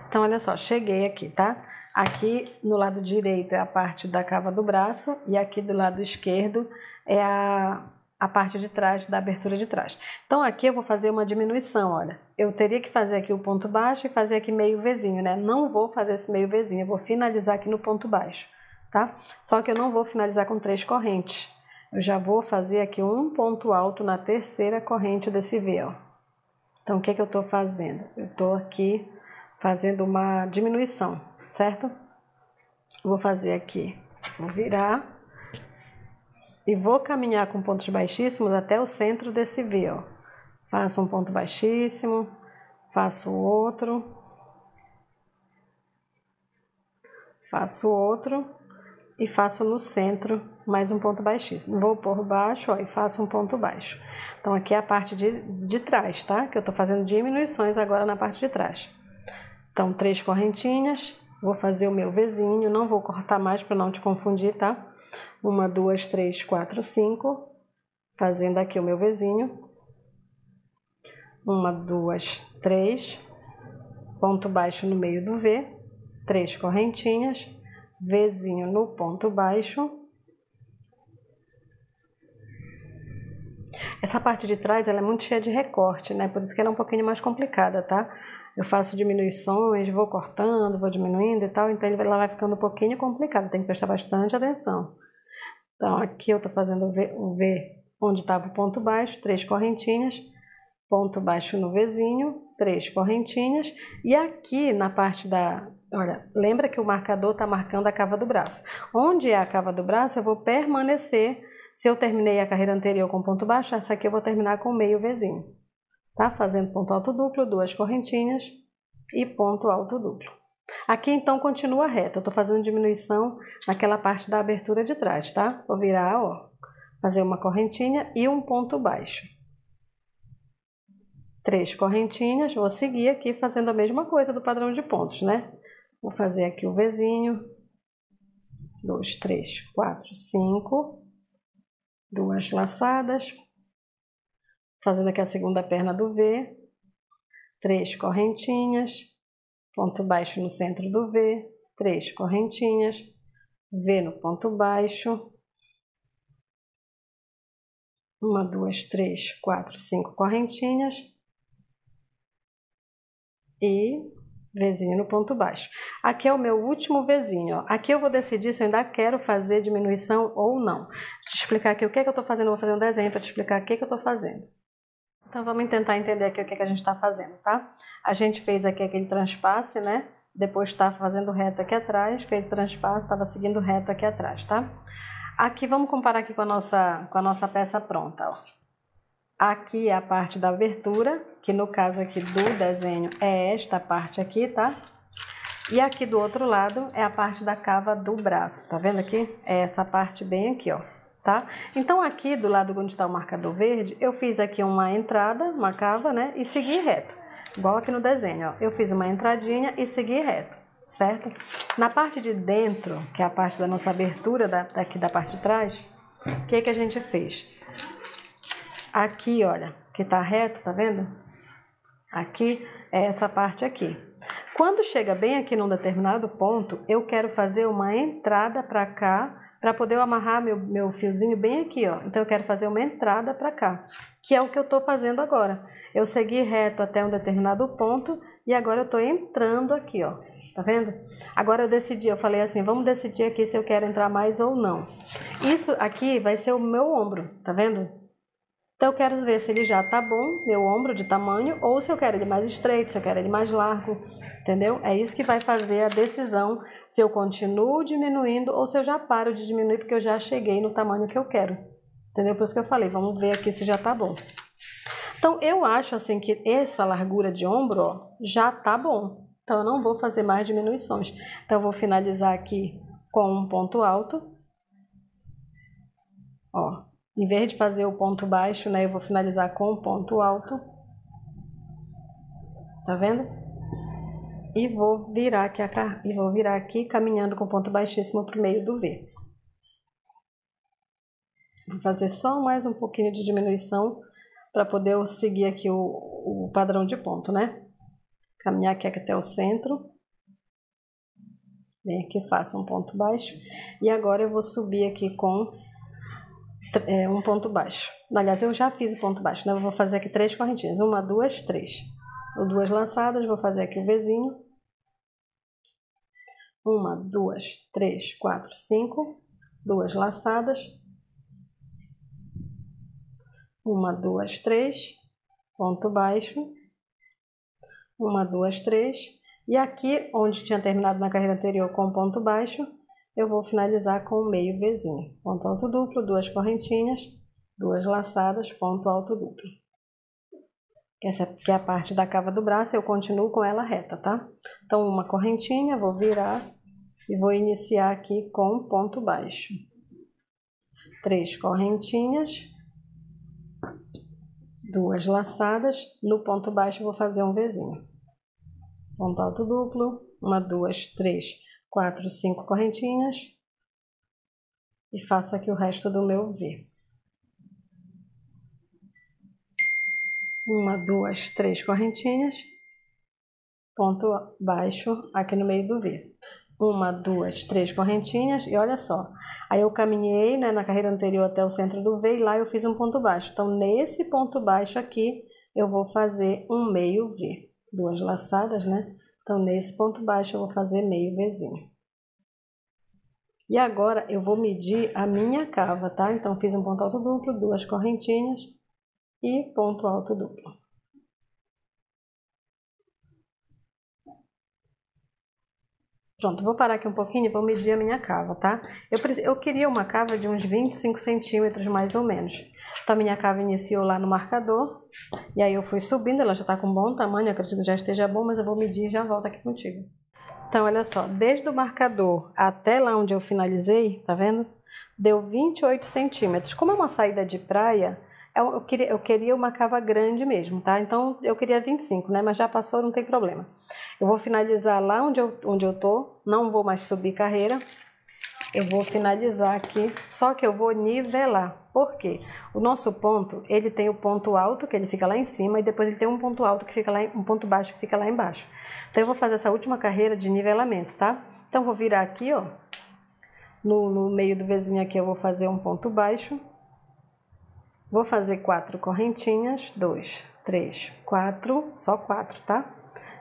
Então, olha só, cheguei aqui, tá? Aqui no lado direito é a parte da cava do braço e aqui do lado esquerdo é a parte de trás, da abertura de trás. Então, aqui eu vou fazer uma diminuição, olha. Eu teria que fazer aqui o ponto baixo e fazer aqui meio Vzinho, né? Não vou fazer esse meio Vzinho, eu vou finalizar aqui no ponto baixo, tá? Só que eu não vou finalizar com 3 correntes. Eu já vou fazer aqui um ponto alto na terceira corrente desse V, ó. Então, o que eu tô fazendo? Eu tô aqui fazendo uma diminuição, certo? Vou fazer aqui, vou virar e vou caminhar com pontos baixíssimos até o centro desse V, ó. Faço um ponto baixíssimo, faço outro e faço no centro mais um ponto baixíssimo. Vou por baixo, ó, e faço um ponto baixo. Então, aqui é a parte de trás, tá? Que eu tô fazendo diminuições agora na parte de trás. Então, 3 correntinhas, vou fazer o meu Vzinho, não vou cortar mais para não te confundir, tá? 1, 2, 3, 4, 5, fazendo aqui o meu Vzinho. 1, 2, 3, ponto baixo no meio do V, 3 correntinhas, Vzinho no ponto baixo. Essa parte de trás, ela é muito cheia de recorte, né? Por isso que ela é um pouquinho mais complicada, tá? Eu faço diminuições, vou cortando, vou diminuindo e tal, então ela vai ficando um pouquinho complicada, tem que prestar bastante atenção. Então, aqui eu tô fazendo o V onde estava o ponto baixo, 3 correntinhas, ponto baixo no Vzinho, 3 correntinhas, e aqui na parte olha, lembra que o marcador tá marcando a cava do braço. Onde é a cava do braço, eu vou permanecer Se eu terminei a carreira anterior com ponto baixo, essa aqui eu vou terminar com meio Vzinho, tá? Fazendo ponto alto duplo, 2 correntinhas e ponto alto duplo. Aqui então continua reto, eu tô fazendo diminuição naquela parte da abertura de trás, tá? Vou virar, ó, fazer uma correntinha e um ponto baixo. 3 correntinhas, vou seguir aqui fazendo a mesma coisa do padrão de pontos, né? Vou fazer aqui o Vzinho, 2, 3, 4, 5, 2 laçadas, fazendo aqui a segunda perna do V, 3 correntinhas, ponto baixo no centro do V, 3 correntinhas, V no ponto baixo, 1, 2, 3, 4, 5 correntinhas e Vzinho no ponto baixo. Aqui é o meu último Vzinho, ó. Aqui eu vou decidir se eu ainda quero fazer diminuição ou não. Vou te explicar aqui o que é que eu tô fazendo, eu vou fazer um desenho para te explicar o que é que eu tô fazendo. Então vamos tentar entender aqui o que é que a gente está fazendo, tá? A gente fez aqui aquele transpasse, né? Depois estava fazendo reto aqui atrás, fez o transpasse, estava seguindo reto aqui atrás, tá? Aqui, vamos comparar aqui com a nossa peça pronta, ó. Aqui é a parte da abertura, que no caso aqui do desenho é esta parte aqui, tá? E aqui do outro lado é a parte da cava do braço, tá vendo aqui? É essa parte bem aqui, ó, tá? Então aqui do lado onde está o marcador verde, eu fiz aqui uma entrada, uma cava, né? E segui reto, igual aqui no desenho, ó. Eu fiz uma entradinha e segui reto, certo? Na parte de dentro, que é a parte da nossa abertura, daqui da parte de trás, o que que a gente fez? Aqui, olha, que tá reto, tá vendo? Aqui é essa parte aqui. Quando chega bem aqui num determinado ponto, eu quero fazer uma entrada para cá, para poder amarrar meu fiozinho bem aqui, ó. Então eu quero fazer uma entrada para cá, que é o que eu tô fazendo agora. Eu segui reto até um determinado ponto e agora eu tô entrando aqui, ó. Tá vendo? Agora eu decidi, eu falei assim, vamos decidir aqui se eu quero entrar mais ou não. Isso aqui vai ser o meu ombro, tá vendo? Então eu quero ver se ele já tá bom, meu ombro de tamanho, ou se eu quero ele mais estreito, se eu quero ele mais largo, entendeu? É isso que vai fazer a decisão se eu continuo diminuindo ou se eu já paro de diminuir porque eu já cheguei no tamanho que eu quero, entendeu? Por isso que eu falei, vamos ver aqui se já tá bom. Então eu acho assim que essa largura de ombro, ó, já tá bom. Então eu não vou fazer mais diminuições. Então eu vou finalizar aqui com um ponto alto, ó. Em vez de fazer o ponto baixo, né, eu vou finalizar com um ponto alto. Tá vendo? E vou virar aqui caminhando com ponto baixíssimo pro meio do V. Vou fazer só mais um pouquinho de diminuição para poder eu seguir aqui o padrão de ponto, né? Caminhar aqui até o centro. Bem aqui, faço um ponto baixo. E agora eu vou subir aqui com um ponto baixo. Aliás, eu já fiz o ponto baixo, né? Eu vou fazer aqui 3 correntinhas. 1, 2, 3. 2 laçadas, vou fazer aqui o Vzinho. 1, 2, 3, 4, 5. 2 laçadas. 1, 2, 3. Ponto baixo. 1, 2, 3. E aqui, onde tinha terminado na carreira anterior com ponto baixo, eu vou finalizar com o meio Vzinho. Ponto alto duplo, 2 correntinhas, 2 laçadas, ponto alto duplo. Essa aqui é a parte da cava do braço, eu continuo com ela reta, tá? Então, uma correntinha, vou virar e vou iniciar aqui com ponto baixo. 3 correntinhas, 2 laçadas, no ponto baixo eu vou fazer um Vzinho. Ponto alto duplo, 1, 2, 3, 4, 5 correntinhas e faço aqui o resto do meu V. 1, 2, 3 correntinhas, ponto baixo aqui no meio do V. 1, 2, 3 correntinhas e olha só, aí eu caminhei, né, na carreira anterior até o centro do V e lá eu fiz um ponto baixo. Então nesse ponto baixo aqui eu vou fazer um meio V, 2 laçadas, né? Então nesse ponto baixo eu vou fazer meio Vzinho. E agora eu vou medir a minha cava, tá? Então fiz um ponto alto duplo, 2 correntinhas e ponto alto duplo. Pronto, vou parar aqui um pouquinho e vou medir a minha cava, tá? Eu queria uma cava de uns 25 centímetros mais ou menos. Então a minha cava iniciou lá no marcador, e aí eu fui subindo, ela já tá com um bom tamanho, acredito que já esteja bom, mas eu vou medir e já volto aqui contigo. Então olha só, desde o marcador até lá onde eu finalizei, tá vendo? Deu 28 centímetros. Como é uma saída de praia, eu queria uma cava grande mesmo, tá? Então eu queria 25, né? Mas já passou, não tem problema. Eu vou finalizar lá onde eu tô, não vou mais subir carreira. Eu vou finalizar aqui, só que eu vou nivelar. Por quê? O nosso ponto, ele tem o ponto alto, que ele fica lá em cima, e depois ele tem um ponto alto que fica lá, um ponto baixo que fica lá embaixo. Então eu vou fazer essa última carreira de nivelamento, tá? Então vou virar aqui, ó. No meio do Vzinho aqui eu vou fazer um ponto baixo. Vou fazer 4 correntinhas, 2, 3, 4, só 4, tá?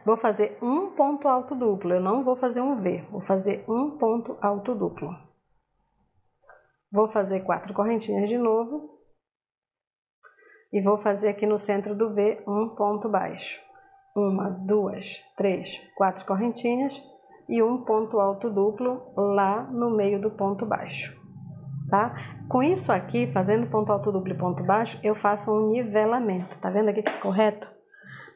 Vou fazer um ponto alto duplo, eu não vou fazer um V, vou fazer um ponto alto duplo. Vou fazer 4 correntinhas de novo. E vou fazer aqui no centro do V um ponto baixo. 1, 2, 3, 4 correntinhas e um ponto alto duplo lá no meio do ponto baixo. Tá? Com isso aqui, fazendo ponto alto duplo e ponto baixo, eu faço um nivelamento. Tá vendo aqui que ficou reto?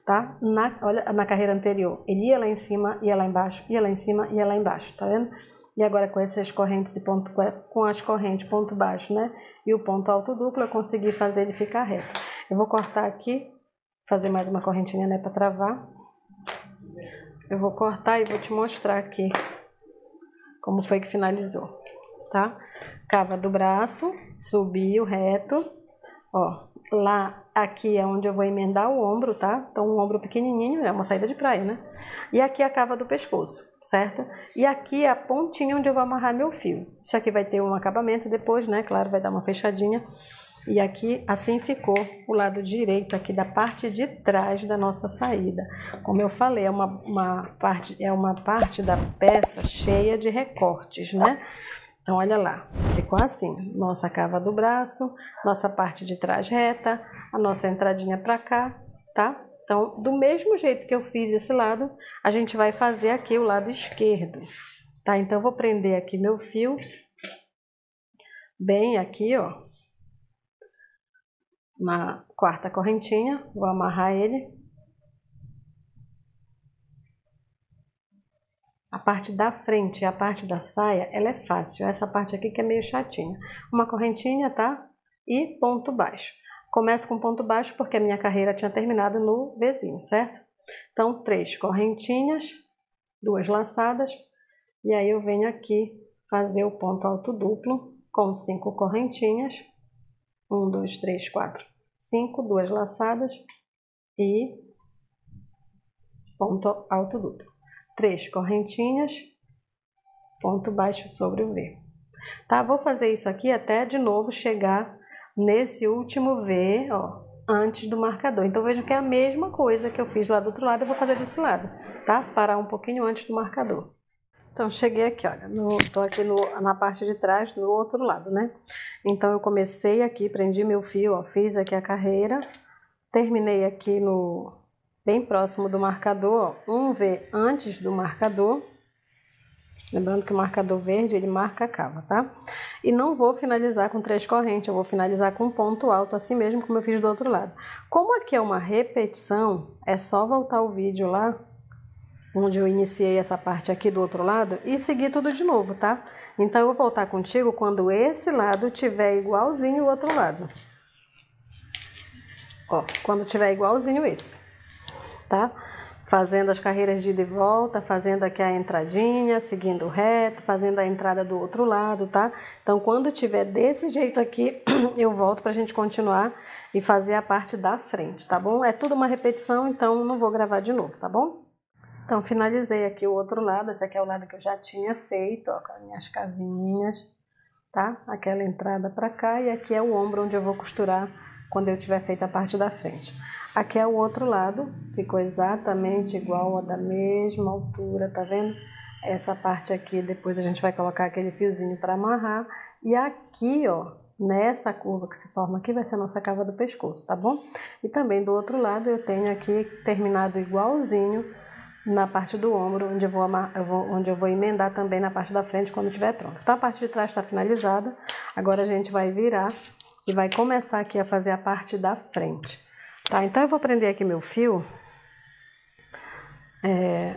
Tá? Olha, na carreira anterior, ele ia lá em cima, ia lá embaixo, ia lá em cima, ia lá embaixo, tá vendo? E agora com essas correntes e com as correntes ponto baixo, né? E o ponto alto duplo, eu consegui fazer ele ficar reto. Eu vou cortar aqui, fazer mais uma correntinha, né, para travar. Eu vou cortar e vou te mostrar aqui como foi que finalizou, tá? Cava do braço, subiu reto, ó, lá, aqui é onde eu vou emendar o ombro, tá? Então, um ombro pequenininho, é uma saída de praia, né? E aqui é a cava do pescoço, certo? E aqui é a pontinha onde eu vou amarrar meu fio. Isso aqui vai ter um acabamento depois, né? Claro, vai dar uma fechadinha. E aqui, assim ficou o lado direito aqui da parte de trás da nossa saída. Como eu falei, é uma parte da peça cheia de recortes, né? Então, olha lá, ficou assim, nossa cava do braço, nossa parte de trás reta, a nossa entradinha pra cá, tá? Então, do mesmo jeito que eu fiz esse lado, a gente vai fazer aqui o lado esquerdo, tá? Então, eu vou prender aqui meu fio, bem aqui, ó, na quarta correntinha, vou amarrar ele. A parte da frente e a parte da saia, ela é fácil. Essa parte aqui que é meio chatinha. Uma correntinha, tá? E ponto baixo. Começo com ponto baixo porque a minha carreira tinha terminado no Vzinho, certo? Então, 3 correntinhas, 2 laçadas. E aí eu venho aqui fazer o ponto alto duplo com 5 correntinhas. 1, 2, 3, 4, 5, 2 laçadas e ponto alto duplo. 3 correntinhas, ponto baixo sobre o V. Tá? Vou fazer isso aqui até de novo chegar nesse último V, ó, antes do marcador. Então vejam que é a mesma coisa que eu fiz lá do outro lado, eu vou fazer desse lado, tá? Parar um pouquinho antes do marcador. Então cheguei aqui, olha, tô aqui na parte de trás do outro lado, né? Então eu comecei aqui, prendi meu fio, ó, fiz aqui a carreira, terminei aqui bem próximo do marcador, ó, um V antes do marcador. Lembrando que o marcador verde, ele marca a cava, tá? E não vou finalizar com 3 correntes, eu vou finalizar com ponto alto, assim mesmo como eu fiz do outro lado. Como aqui é uma repetição, é só voltar o vídeo lá, onde eu iniciei essa parte aqui do outro lado, e seguir tudo de novo, tá? Então eu vou voltar contigo quando esse lado tiver igualzinho o outro lado. Ó, quando tiver igualzinho esse. Tá? Fazendo as carreiras de ida e volta, fazendo aqui a entradinha, seguindo reto, fazendo a entrada do outro lado, tá? Então, quando tiver desse jeito aqui, eu volto pra gente continuar e fazer a parte da frente, tá bom? É tudo uma repetição, então não vou gravar de novo, tá bom? Então, finalizei aqui o outro lado, esse aqui é o lado que eu já tinha feito, ó, com as minhas cavinhas, tá? Aquela entrada pra cá e aqui é o ombro onde eu vou costurar quando eu tiver feito a parte da frente. Aqui é o outro lado, ficou exatamente igual, ó, da mesma altura, tá vendo? Essa parte aqui, depois a gente vai colocar aquele fiozinho para amarrar. E aqui, ó, nessa curva que se forma aqui, vai ser a nossa cava do pescoço, tá bom? E também do outro lado eu tenho aqui terminado igualzinho na parte do ombro, onde eu vou emendar também na parte da frente quando estiver pronto. Então a parte de trás está finalizada, agora a gente vai virar e vai começar aqui a fazer a parte da frente, tá? Então eu vou prender aqui meu fio,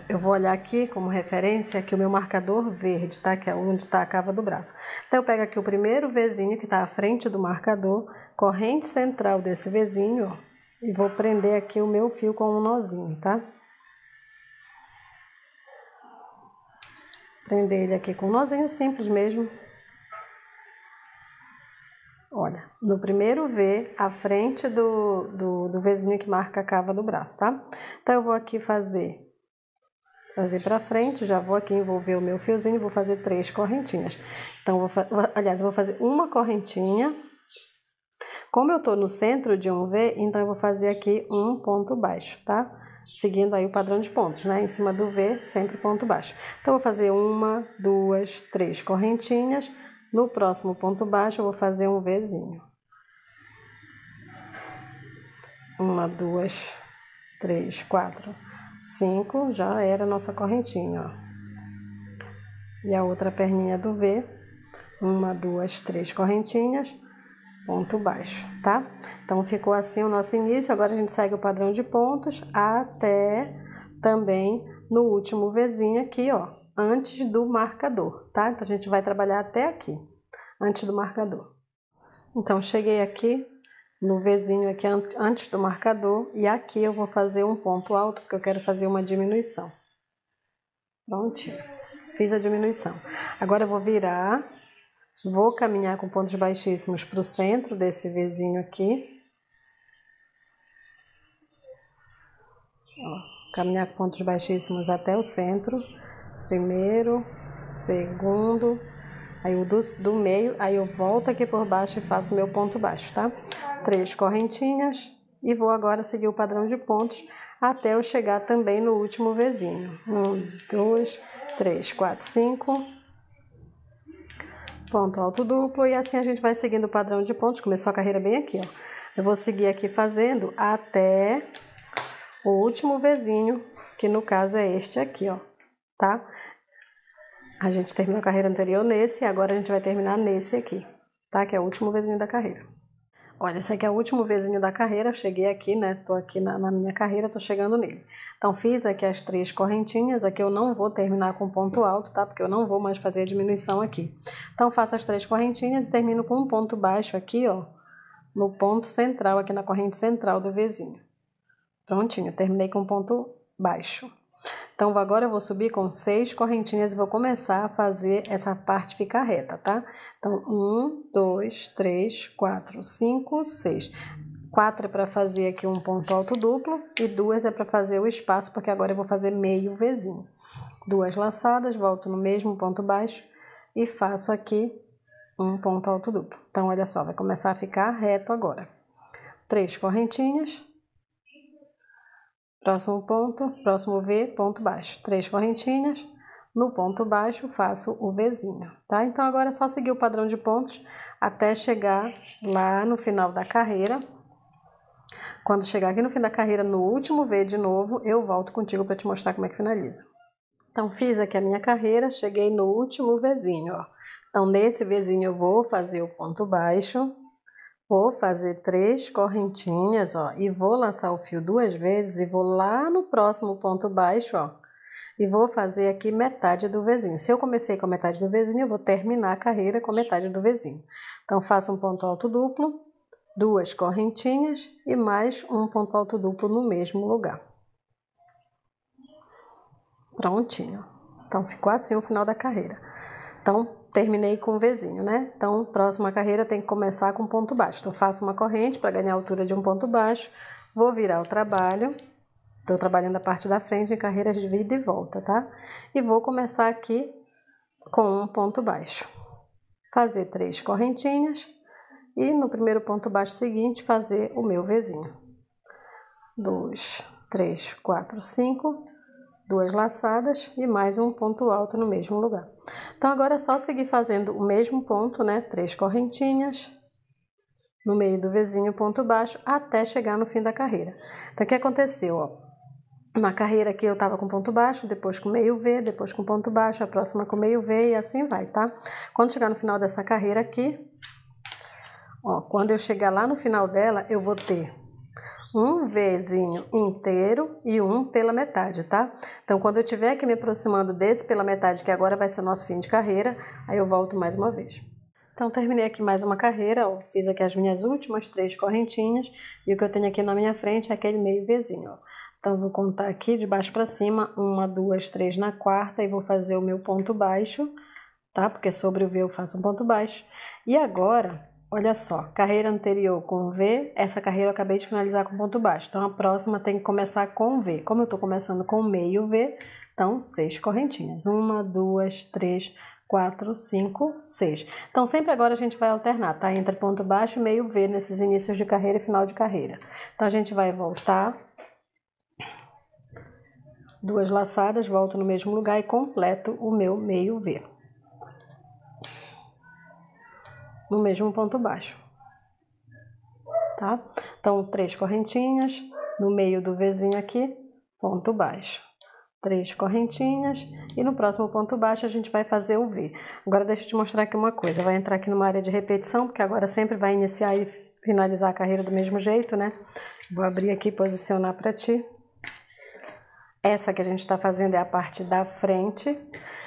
eu vou olhar aqui como referência aqui o meu marcador verde, tá? Que é onde está a cava do braço. Então eu pego aqui o primeiro Vzinho que está à frente do marcador, corrente central desse Vzinho, ó, e vou prender aqui o meu fio com um nozinho, tá? Prender ele aqui com um nozinho simples mesmo. Olha, no primeiro V, à frente do Vzinho que marca a cava do braço, tá? Então eu vou aqui fazer para frente, já vou aqui envolver o meu fiozinho e vou fazer 3 correntinhas. Então, eu vou fazer uma correntinha. Como eu tô no centro de um V, então eu vou fazer aqui um ponto baixo, tá? Seguindo aí o padrão de pontos, né? Em cima do V, sempre ponto baixo. Então, eu vou fazer 1, 2, 3 correntinhas. No próximo ponto baixo, eu vou fazer um Vzinho. 1, 2, 3, 4, 5, já era a nossa correntinha, ó. E a outra perninha do V, 1, 2, 3 correntinhas, ponto baixo, tá? Então, ficou assim o nosso início. Agora, a gente segue o padrão de pontos até também no último Vzinho aqui, ó, antes do marcador, tá? Então, a gente vai trabalhar até aqui, antes do marcador. Então, cheguei aqui no Vzinho aqui antes do marcador e aqui eu vou fazer um ponto alto, porque eu quero fazer uma diminuição. Prontinho. Fiz a diminuição. Agora eu vou virar, vou caminhar com pontos baixíssimos para o centro desse Vzinho aqui. Ó, caminhar com pontos baixíssimos até o centro. Primeiro, segundo, aí o do meio, aí eu volto aqui por baixo e faço meu ponto baixo, tá? 3 correntinhas e vou agora seguir o padrão de pontos até eu chegar também no último Vzinho. 1, 2, 3, 4, 5. Ponto alto duplo e assim a gente vai seguindo o padrão de pontos. Começou a carreira bem aqui, ó. Eu vou seguir aqui fazendo até o último Vzinho, que no caso é este aqui, ó, tá? A gente terminou a carreira anterior nesse e agora a gente vai terminar nesse aqui, tá? Que é o último Vzinho da carreira. Olha, esse aqui é o último Vzinho da carreira, cheguei aqui, né? Tô aqui na minha carreira, tô chegando nele. Então, fiz aqui as 3 correntinhas, aqui eu não vou terminar com ponto alto, tá? Porque eu não vou mais fazer a diminuição aqui. Então, faço as 3 correntinhas e termino com um ponto baixo aqui, ó, no ponto central, aqui na corrente central do Vzinho. Prontinho, terminei com ponto baixo. Então, agora eu vou subir com 6 correntinhas e vou começar a fazer essa parte ficar reta, tá? Então, 1, 2, 3, 4, 5, 6. 4 é para fazer aqui um ponto alto duplo e 2 é para fazer o espaço, porque agora eu vou fazer meio Vzinho. 2 laçadas, volto no mesmo ponto baixo e faço aqui um ponto alto duplo. Então, olha só, vai começar a ficar reto agora. 3 correntinhas. Próximo ponto, próximo V, ponto baixo. 3 correntinhas, no ponto baixo faço o Vzinho, tá? Então, agora é só seguir o padrão de pontos até chegar lá no final da carreira. Quando chegar aqui no fim da carreira, no último V de novo, eu volto contigo para te mostrar como é que finaliza. Então, fiz aqui a minha carreira, cheguei no último Vzinho, ó. Então, nesse Vzinho eu vou fazer o ponto baixo. Vou fazer 3 correntinhas, ó, e vou laçar o fio 2 vezes e vou lá no próximo ponto baixo, ó, e vou fazer aqui metade do Vzinho. Se eu comecei com a metade do Vzinho, eu vou terminar a carreira com metade do Vzinho. Então, faço um ponto alto duplo, 2 correntinhas e mais um ponto alto duplo no mesmo lugar. Prontinho. Então, ficou assim o final da carreira. Então, terminei com um Vzinho, né? Então, próxima carreira tem que começar com ponto baixo. Então, faço uma corrente para ganhar a altura de um ponto baixo, vou virar o trabalho, estou trabalhando a parte da frente em carreiras de ida e volta, tá? E vou começar aqui com um ponto baixo. Fazer 3 correntinhas e no primeiro ponto baixo seguinte fazer o meu Vzinho. 2, 3, 4, 5... 2 laçadas e mais um ponto alto no mesmo lugar. Então, agora é só seguir fazendo o mesmo ponto, né? 3 correntinhas, no meio do Vzinho, ponto baixo, até chegar no fim da carreira. Então, o que aconteceu, ó? Na carreira aqui eu tava com ponto baixo, depois com meio V, depois com ponto baixo, a próxima com meio V e assim vai, tá? Quando chegar no final dessa carreira aqui, ó, quando eu chegar lá no final dela, eu vou ter um Vzinho inteiro e um pela metade, tá? Então, quando eu estiver aqui me aproximando desse pela metade, que agora vai ser o nosso fim de carreira, aí eu volto mais uma vez. Então, terminei aqui mais uma carreira, ó, fiz aqui as minhas últimas 3 correntinhas, e o que eu tenho aqui na minha frente é aquele meio Vzinho, ó. Então, eu vou contar aqui de baixo para cima, 1, 2, 3 na quarta, e vou fazer o meu ponto baixo, tá? Porque sobre o V eu faço um ponto baixo. E agora, olha só, carreira anterior com V, essa carreira eu acabei de finalizar com ponto baixo. Então, a próxima tem que começar com V. Como eu tô começando com meio V, então, 6 correntinhas. 1, 2, 3, 4, 5, 6. Então, sempre agora a gente vai alternar, tá? Entre ponto baixo e meio V nesses inícios de carreira e final de carreira. Então, a gente vai voltar 2 laçadas, volto no mesmo lugar e completo o meu meio V. No mesmo ponto baixo, tá? Então, 3 correntinhas, no meio do Vzinho aqui, ponto baixo. 3 correntinhas e no próximo ponto baixo a gente vai fazer o V. Agora deixa eu te mostrar aqui uma coisa, vai entrar aqui numa área de repetição, porque agora sempre vai iniciar e finalizar a carreira do mesmo jeito, né? Vou abrir aqui e posicionar para ti. Essa que a gente está fazendo é a parte da frente.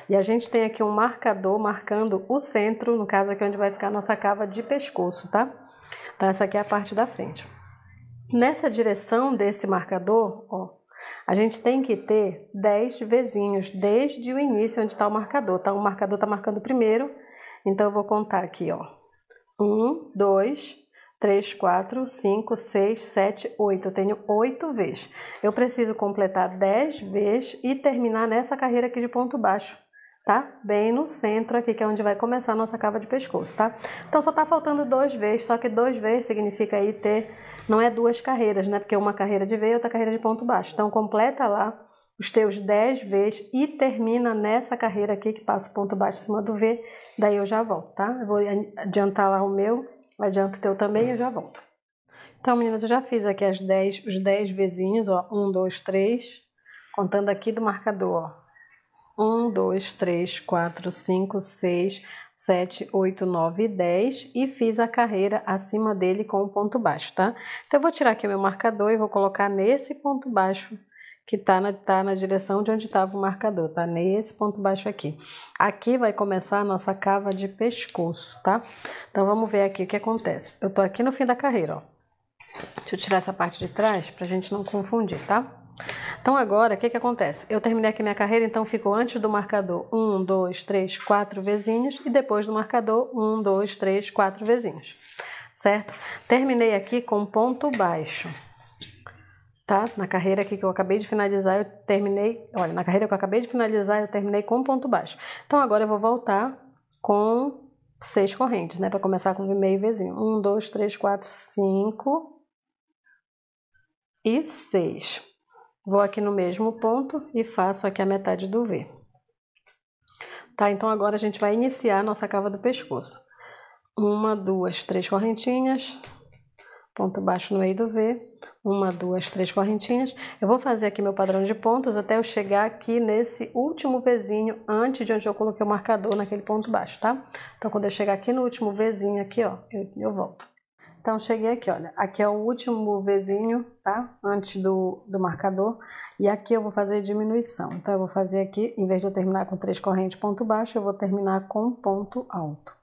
E a gente tem aqui um marcador marcando o centro, no caso aqui onde vai ficar a nossa cava de pescoço, tá? Então, essa aqui é a parte da frente. Nessa direção desse marcador, ó, a gente tem que ter 10 Vzinhos desde o início onde está o marcador, tá? O marcador está marcando primeiro, então eu vou contar aqui, ó. 1, 2, 3, 4, 5, 6, 7, 8. Eu tenho 8 Vs. Eu preciso completar 10 Vs e terminar nessa carreira aqui de ponto baixo, tá? Bem no centro aqui, que é onde vai começar a nossa cava de pescoço, tá? Então, só tá faltando 2 Vs, só que 2 Vs significa aí ter, não é 2 carreiras, né? Porque uma carreira de V e outra carreira de ponto baixo. Então, completa lá os teus 10 Vs e termina nessa carreira aqui que passa o ponto baixo em cima do V, daí eu já volto, tá? Eu vou adiantar lá o meu, adianto o teu também e eu já volto. Então, meninas, eu já fiz aqui os 10 Vzinhos, ó, 1, 2, 3, contando aqui do marcador, ó. 1, 2, 3, 4, 5, 6, 7, 8, 9 e 10 e fiz a carreira acima dele com o ponto baixo, tá? Então, eu vou tirar aqui o meu marcador e vou colocar nesse ponto baixo que tá na direção de onde estava o marcador, tá? Nesse ponto baixo aqui. Aqui vai começar a nossa cava de pescoço, tá? Então, vamos ver aqui o que acontece. Eu tô aqui no fim da carreira, ó. Deixa eu tirar essa parte de trás pra gente não confundir, tá? Então, agora, o que acontece? Eu terminei aqui minha carreira, então ficou antes do marcador 1, 2, 3, 4 Vzinhos e depois do marcador 1, 2, 3, 4 Vzinhos, certo? Terminei aqui com ponto baixo. Tá? Na carreira aqui que eu acabei de finalizar, eu terminei... Olha, na carreira que eu acabei de finalizar, eu terminei com ponto baixo. Então, agora eu vou voltar com 6 correntes, né? Para começar com meio Vzinho. 1, 2, 3, 4, 5 e 6. Vou aqui no mesmo ponto e faço aqui a metade do V. Tá? Então, agora a gente vai iniciar a nossa cava do pescoço. 1, 2, 3 correntinhas... Ponto baixo no meio do V, 1, 2, 3 correntinhas. Eu vou fazer aqui meu padrão de pontos até eu chegar aqui nesse último Vzinho, antes de onde eu coloquei o marcador naquele ponto baixo, tá? Então, quando eu chegar aqui no último Vzinho aqui, ó, eu volto. Então, cheguei aqui, olha, aqui é o último Vzinho, tá? Antes do marcador. E aqui eu vou fazer diminuição. Então, eu vou fazer aqui, em vez de eu terminar com 3 correntes ponto baixo, eu vou terminar com ponto alto.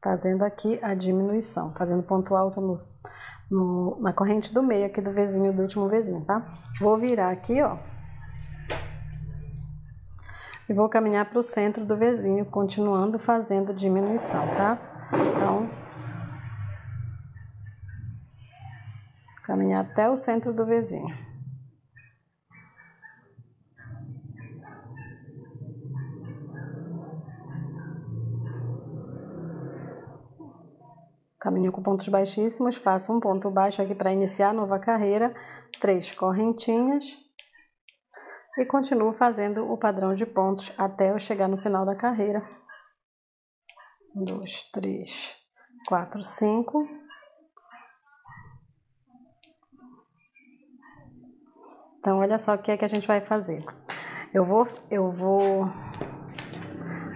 Fazendo aqui a diminuição, fazendo ponto alto na corrente do meio aqui do Vzinho, do último Vzinho, tá? Vou virar aqui, ó. E vou caminhar para o centro do Vzinho, continuando fazendo diminuição, tá? Então, caminhar até o centro do Vzinho. Caminho com pontos baixíssimos, faço um ponto baixo aqui para iniciar a nova carreira, 3 correntinhas e continuo fazendo o padrão de pontos até eu chegar no final da carreira. 1, 2, 3, 4, 5. Então, olha só o que é que a gente vai fazer. Eu vou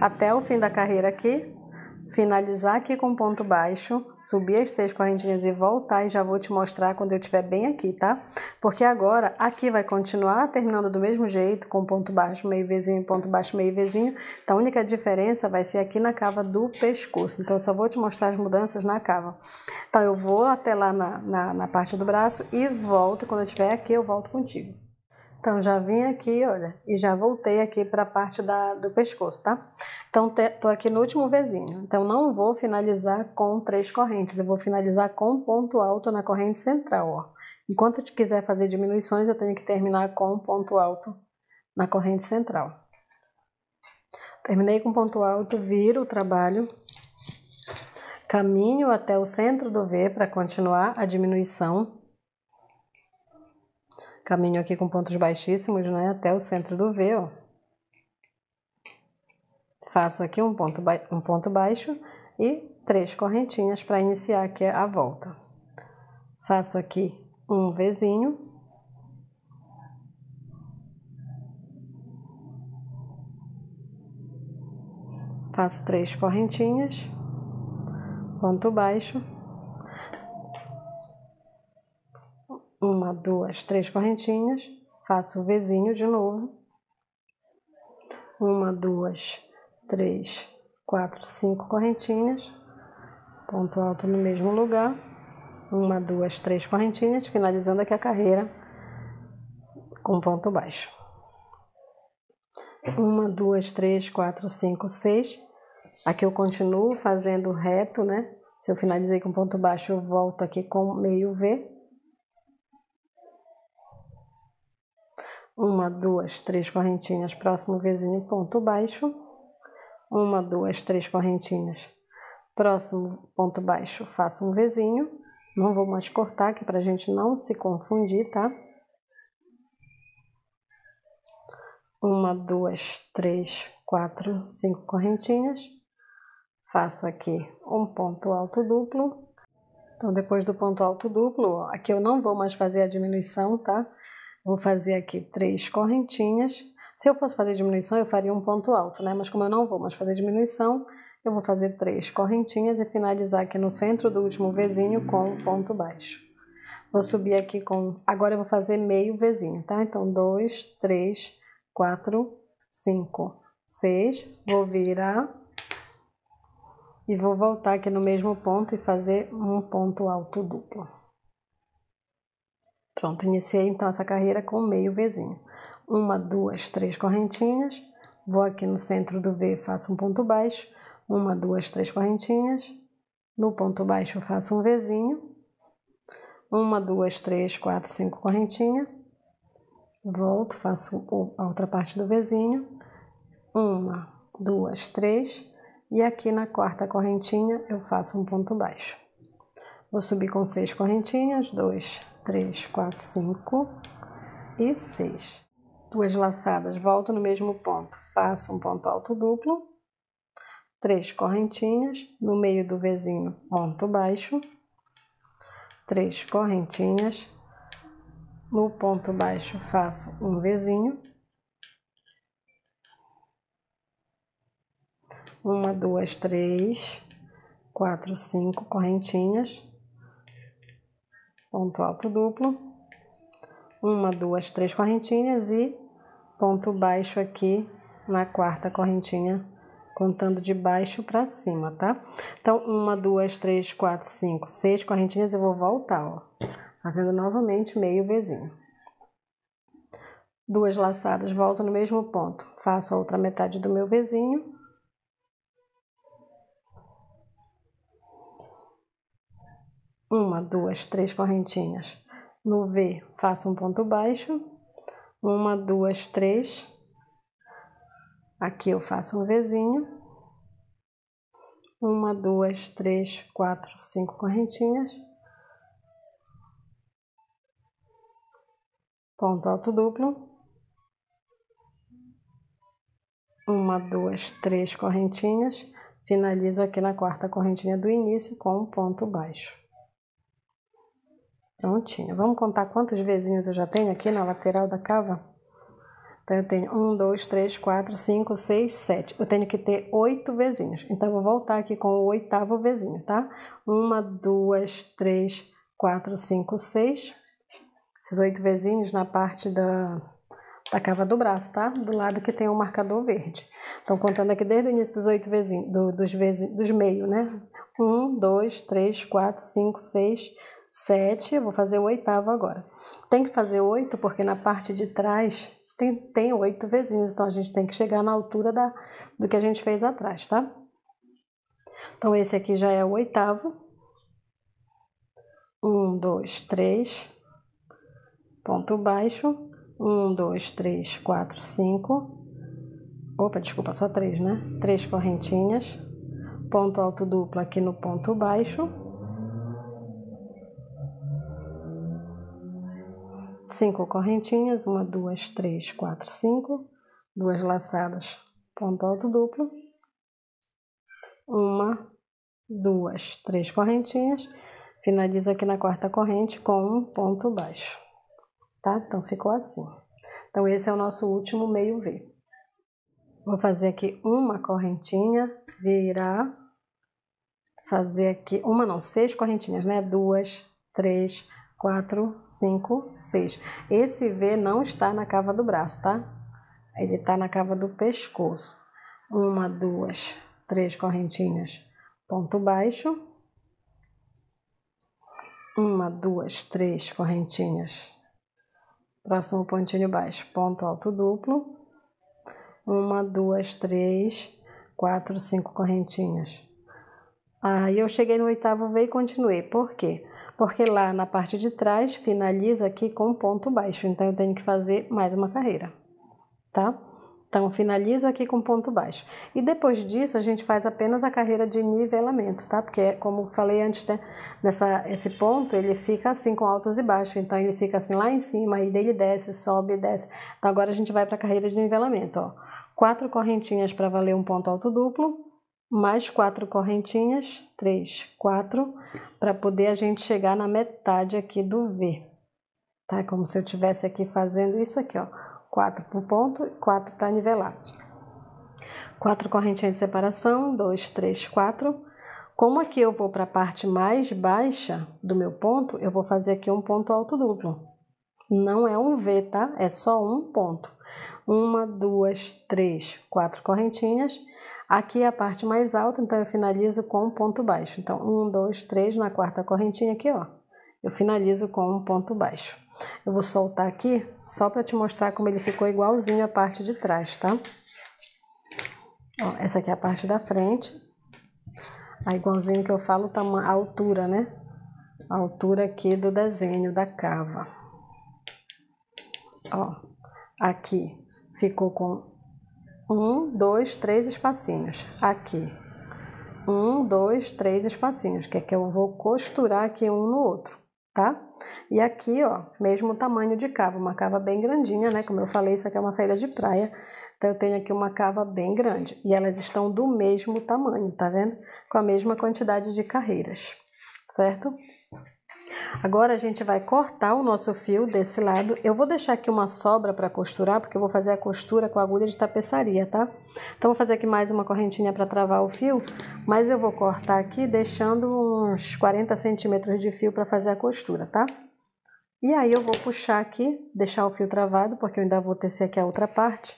até o fim da carreira aqui, finalizar aqui com ponto baixo, subir as 6 correntinhas e voltar, e já vou te mostrar quando eu estiver bem aqui, tá? Porque agora aqui vai continuar terminando do mesmo jeito, com ponto baixo, meio Vzinho, ponto baixo, meio Vzinho. Então a única diferença vai ser aqui na cava do pescoço. Então eu só vou te mostrar as mudanças na cava. Então eu vou até lá na parte do braço e volto, quando eu estiver aqui eu volto contigo. Então, já vim aqui, olha, e já voltei aqui para a parte do pescoço, tá? Então, tô aqui no último Vzinho. Então, não vou finalizar com 3 correntes, eu vou finalizar com ponto alto na corrente central, ó. Enquanto eu quiser fazer diminuições, eu tenho que terminar com ponto alto na corrente central. Terminei com ponto alto, viro o trabalho, caminho até o centro do V para continuar a diminuição. Caminho aqui com pontos baixíssimos, né, até o centro do V, ó. Faço aqui um ponto baixo e 3 correntinhas para iniciar aqui a volta. Faço aqui um Vzinho. Faço 3 correntinhas, ponto baixo. 1, 2, 3 correntinhas, faço o Vzinho de novo. 1, 2, 3, 4, 5 correntinhas, ponto alto no mesmo lugar. 1, 2, 3 correntinhas, finalizando aqui a carreira com ponto baixo. 1, 2, 3, 4, 5, 6. Aqui eu continuo fazendo reto, né? Se eu finalizei com ponto baixo, eu volto aqui com meio V. 1, 2, 3 correntinhas, próximo Vzinho, ponto baixo. 1, 2, 3 correntinhas, próximo ponto baixo, faço um Vzinho. Não vou mais cortar aqui pra gente não se confundir, tá? 1, 2, 3, 4, 5 correntinhas. Faço aqui um ponto alto duplo. Então, depois do ponto alto duplo, ó, aqui eu não vou mais fazer a diminuição, tá? Vou fazer aqui 3 correntinhas. Se eu fosse fazer diminuição, eu faria um ponto alto, né? Mas como eu não vou mais fazer diminuição, eu vou fazer 3 correntinhas e finalizar aqui no centro do último Vzinho com um ponto baixo. Vou subir aqui com... Agora eu vou fazer meio Vzinho, tá? Então, 2, 3, 4, 5, 6. Vou virar e vou voltar aqui no mesmo ponto e fazer um ponto alto duplo. Pronto, iniciei então essa carreira com meio Vzinho. 1, 2, 3 correntinhas. Vou aqui no centro do V, faço um ponto baixo. 1, 2, 3 correntinhas. No ponto baixo eu faço um Vzinho. 1, 2, 3, 4, 5 correntinhas. Volto, faço a outra parte do Vzinho. 1, 2, 3. E aqui na quarta correntinha eu faço um ponto baixo. Vou subir com 6 correntinhas. 2, 3, 4, 5 e 6. 2 laçadas, volto no mesmo ponto, faço um ponto alto duplo. 3 correntinhas, no meio do Vzinho, ponto baixo. 3 correntinhas, no ponto baixo faço um Vzinho. 1, 2, 3, 4, 5 correntinhas, ponto alto duplo. 1, 2, 3 correntinhas e ponto baixo aqui na quarta correntinha, contando de baixo para cima, tá? Então, 1, 2, 3, 4, 5, 6 correntinhas, eu vou voltar, ó, fazendo novamente meio Vzinho. 2 laçadas, volto no mesmo ponto, faço a outra metade do meu Vzinho. Uma, 2, 3 correntinhas. No V, faço um ponto baixo. 1, 2, 3. Aqui eu faço um Vzinho. 1, 2, 3, 4, 5 correntinhas. Ponto alto duplo. 1, 2, 3 correntinhas. Finalizo aqui na quarta correntinha do início com um ponto baixo. Prontinho. Vamos contar quantos vezinhos eu já tenho aqui na lateral da cava? Então, eu tenho 1, 2, 3, 4, 5, 6, 7. Eu tenho que ter 8 vezinhos. Então, eu vou voltar aqui com o 8º vezinho, tá? 1, 2, 3, 4, 5, 6. Esses 8 vezinhos na parte da cava do braço, tá? Do lado que tem o marcador verde. Então, contando aqui desde o início dos 8 vezinhos, dos meios, né? 1, 2, 3, 4, 5, 6, 7. Eu vou fazer o 8º agora. Tem que fazer 8 porque na parte de trás tem 8 vezinhos. Então, a gente tem que chegar na altura do que a gente fez atrás, tá? Então, esse aqui já é o 8º. 1, 2, 3. Ponto baixo. 1, 2, 3, 4, 5. Opa, desculpa, só 3, né? 3 correntinhas. Ponto alto duplo aqui no ponto baixo. 5 correntinhas. 1, 2, 3, 4, 5. 2 laçadas. Ponto alto duplo. 1, 2, 3 correntinhas. Finaliza aqui na 4ª corrente com um ponto baixo. Tá? Então, ficou assim. Então, esse é o nosso último meio V. Vou fazer aqui uma correntinha, virar, fazer aqui, 6 correntinhas, né? 2, 3, 4, 5, 6. Esse V não está na cava do braço, tá? Ele está na cava do pescoço. 1, 2, 3 correntinhas, ponto baixo. 1, 2, 3 correntinhas. Próximo pontinho baixo, ponto alto duplo. 1, 2, 3, 4, 5 correntinhas. Aí eu cheguei no 8º V e continuei. Por quê? Porque lá na parte de trás finaliza aqui com ponto baixo. Então, eu tenho que fazer mais uma carreira, tá? Então, finalizo aqui com ponto baixo. E depois disso, a gente faz apenas a carreira de nivelamento, tá? Porque, como falei antes, né? Esse ponto, ele fica assim, com altos e baixos. Então, ele fica assim lá em cima, aí dele desce, sobe e desce. Então, agora a gente vai para a carreira de nivelamento, ó. 4 correntinhas para valer um ponto alto duplo. Mais 4 correntinhas, 3, 4, para poder a gente chegar na metade aqui do V. Tá? Como se eu estivesse aqui fazendo isso aqui, ó. 4 por ponto e 4 para nivelar. 4 correntinhas de separação, 2, 3, 4. Como aqui eu vou para a parte mais baixa do meu ponto, eu vou fazer aqui um ponto alto duplo. Não é um V, tá? É só um ponto. 1, 2, 3, 4 correntinhas. Aqui é a parte mais alta, então eu finalizo com um ponto baixo. Então, 1, 2, 3, na 4ª correntinha aqui, ó. Eu finalizo com um ponto baixo. Eu vou soltar aqui só para te mostrar como ele ficou igualzinho a parte de trás, tá? Ó, essa aqui é a parte da frente. Aí, igualzinho que eu falo, a altura, né? A altura aqui do desenho da cava. Ó, aqui ficou com 1, 2, 3 espacinhos. Aqui, 1, 2, 3 espacinhos, que é que eu vou costurar aqui um no outro, tá? E aqui, ó, mesmo tamanho de cava, uma cava bem grandinha, né? Como eu falei, isso aqui é uma saída de praia, então eu tenho aqui uma cava bem grande. E elas estão do mesmo tamanho, tá vendo? Com a mesma quantidade de carreiras, certo? Agora a gente vai cortar o nosso fio desse lado. Eu vou deixar aqui uma sobra para costurar, porque eu vou fazer a costura com a agulha de tapeçaria, tá? Então, vou fazer aqui mais uma correntinha para travar o fio, mas eu vou cortar aqui deixando uns 40 centímetros de fio para fazer a costura, tá? E aí eu vou puxar aqui, deixar o fio travado, porque eu ainda vou tecer aqui a outra parte.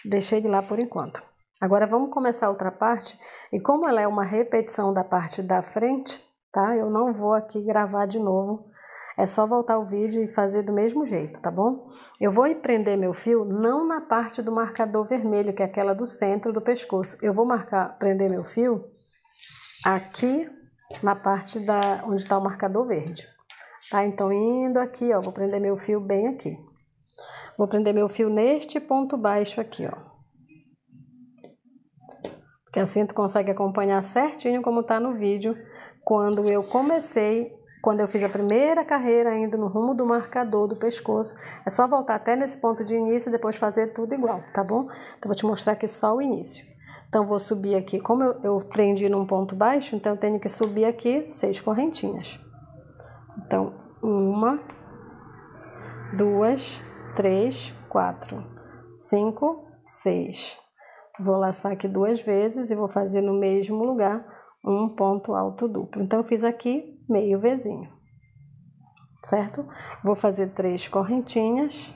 Deixei de lá por enquanto. Agora vamos começar a outra parte, e como ela é uma repetição da parte da frente, tá? Eu não vou aqui gravar de novo, é só voltar o vídeo e fazer do mesmo jeito, tá bom? Eu vou prender meu fio não na parte do marcador vermelho, que é aquela do centro do pescoço. Eu vou prender meu fio aqui na parte onde está o marcador verde, tá? Então, indo aqui, ó, vou prender meu fio bem aqui. Vou prender meu fio neste ponto baixo aqui, ó. Porque assim tu consegue acompanhar certinho como tá no vídeo. Quando eu fiz a primeira carreira ainda no rumo do marcador do pescoço, é só voltar até nesse ponto de início e depois fazer tudo igual, tá bom? Então, vou te mostrar aqui só o início. Então, vou subir aqui, como eu prendi num ponto baixo, então eu tenho que subir aqui 6 correntinhas. Então, 1, 2, 3, 4, 5, 6. Vou laçar aqui 2 vezes e vou fazer no mesmo lugar um ponto alto duplo. Então, eu fiz aqui meio Vzinho, certo? Vou fazer 3 correntinhas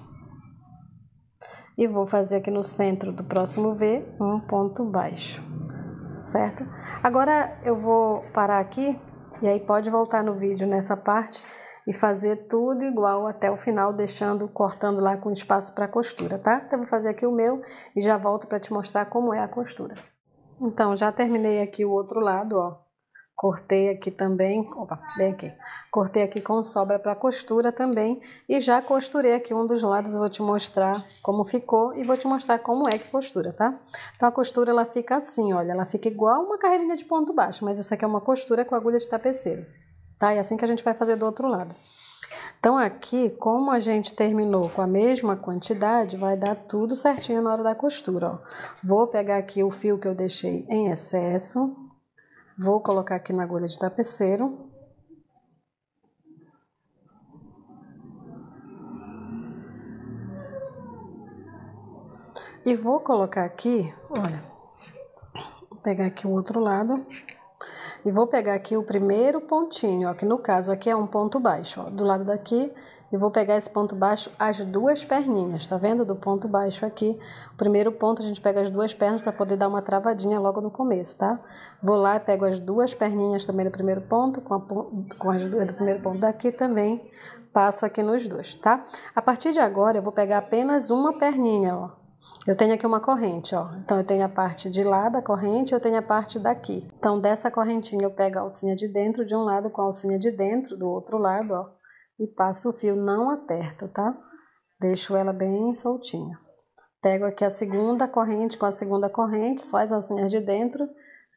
e vou fazer aqui no centro do próximo V um ponto baixo, certo? Agora, eu vou parar aqui e aí pode voltar no vídeo nessa parte e fazer tudo igual até o final, cortando lá com espaço para costura, tá? Então, eu vou fazer aqui o meu e já volto para te mostrar como é a costura. Então, já terminei aqui o outro lado, ó. Cortei aqui também, opa, bem aqui. Cortei aqui com sobra para costura também e já costurei aqui um dos lados, vou te mostrar como ficou e vou te mostrar como é que costura, tá? Então, a costura, ela fica assim, olha, ela fica igual uma carreirinha de ponto baixo, mas isso aqui é uma costura com agulha de tapeceiro, tá? E assim que a gente vai fazer do outro lado. Então, aqui, como a gente terminou com a mesma quantidade, vai dar tudo certinho na hora da costura, ó. Vou pegar aqui o fio que eu deixei em excesso, vou colocar aqui na agulha de tapeceiro. E vou colocar aqui, olha, vou pegar aqui o outro lado. E vou pegar aqui o primeiro pontinho, ó, que no caso aqui é um ponto baixo, ó, do lado daqui. E vou pegar esse ponto baixo, as 2 perninhas, tá vendo? Do ponto baixo aqui. O primeiro ponto a gente pega as 2 pernas para poder dar uma travadinha logo no começo, tá? Vou lá e pego as 2 perninhas também do primeiro ponto, com as 2 do primeiro ponto daqui também. Passo aqui nos 2, tá? A partir de agora eu vou pegar apenas uma perninha, ó. Eu tenho aqui uma corrente, ó. Então, eu tenho a parte de lá da corrente, eu tenho a parte daqui. Então, dessa correntinha eu pego a alcinha de dentro de um lado com a alcinha de dentro do outro lado, ó. E passo o fio, não aperto, tá? Deixo ela bem soltinha. Pego aqui a segunda corrente com a segunda corrente, só as alcinhas de dentro.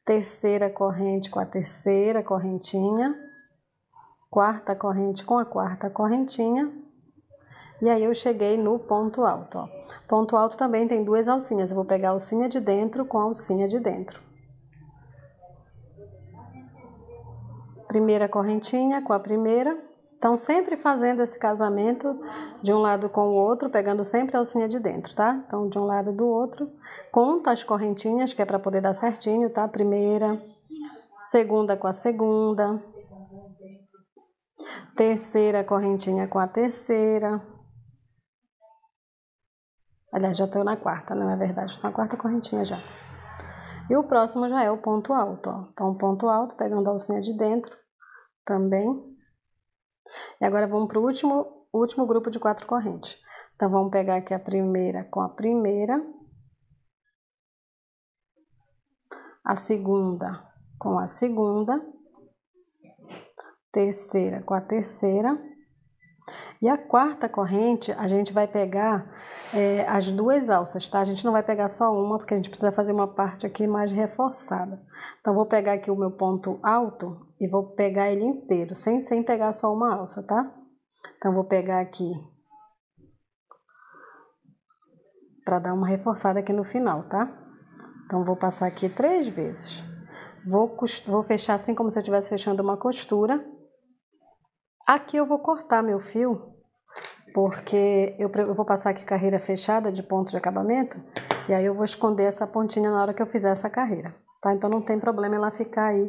Terceira corrente com a terceira correntinha. Quarta corrente com a quarta correntinha. E aí eu cheguei no ponto alto, ó. Ponto alto também tem 2 alcinhas. Eu vou pegar a alcinha de dentro com a alcinha de dentro. Primeira correntinha com a primeira. Então, sempre fazendo esse casamento de um lado com o outro, pegando sempre a alcinha de dentro, tá? Então, de um lado do outro. Conta as correntinhas, que é para poder dar certinho, tá? Primeira, segunda com a segunda. Terceira correntinha com a terceira. Aliás, já estou na quarta, não é verdade? Estou na quarta correntinha já. E o próximo já é o ponto alto, ó. Então, ponto alto, pegando a alcinha de dentro também. E agora vamos para o último grupo de 4 correntes. Então, vamos pegar aqui a primeira com a primeira. A segunda com a segunda. Terceira com a terceira. E a quarta corrente, a gente vai pegar as 2 alças, tá? A gente não vai pegar só uma, porque a gente precisa fazer uma parte aqui mais reforçada. Então, vou pegar aqui o meu ponto alto e vou pegar ele inteiro, sem pegar só uma alça, tá? Então, vou pegar aqui para dar uma reforçada aqui no final, tá? Então, vou passar aqui 3 vezes. Vou fechar assim como se eu estivesse fechando uma costura. Aqui eu vou cortar meu fio, porque eu vou passar aqui carreira fechada de ponto de acabamento, e aí eu vou esconder essa pontinha na hora que eu fizer essa carreira, tá? Então não tem problema ela ficar aí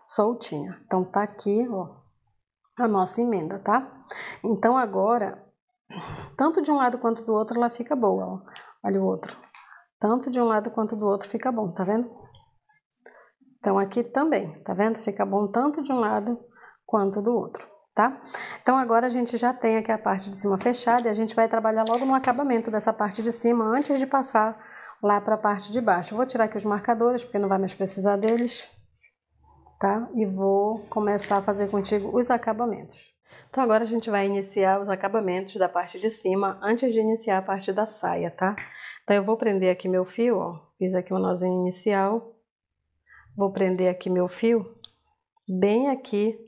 soltinha. Então tá aqui, ó, a nossa emenda, tá? Então agora, tanto de um lado quanto do outro ela fica boa, ó. Olha o outro. Tanto de um lado quanto do outro fica bom, tá vendo? Então aqui também, tá vendo? Fica bom tanto de um lado quanto do outro. Tá? Então agora a gente já tem aqui a parte de cima fechada e a gente vai trabalhar logo no acabamento dessa parte de cima antes de passar lá para a parte de baixo. Eu vou tirar aqui os marcadores porque não vai mais precisar deles, tá? E vou começar a fazer contigo os acabamentos. Então agora a gente vai iniciar os acabamentos da parte de cima antes de iniciar a parte da saia, tá? Então eu vou prender aqui meu fio, ó, fiz aqui um nozinho inicial, vou prender aqui meu fio bem aqui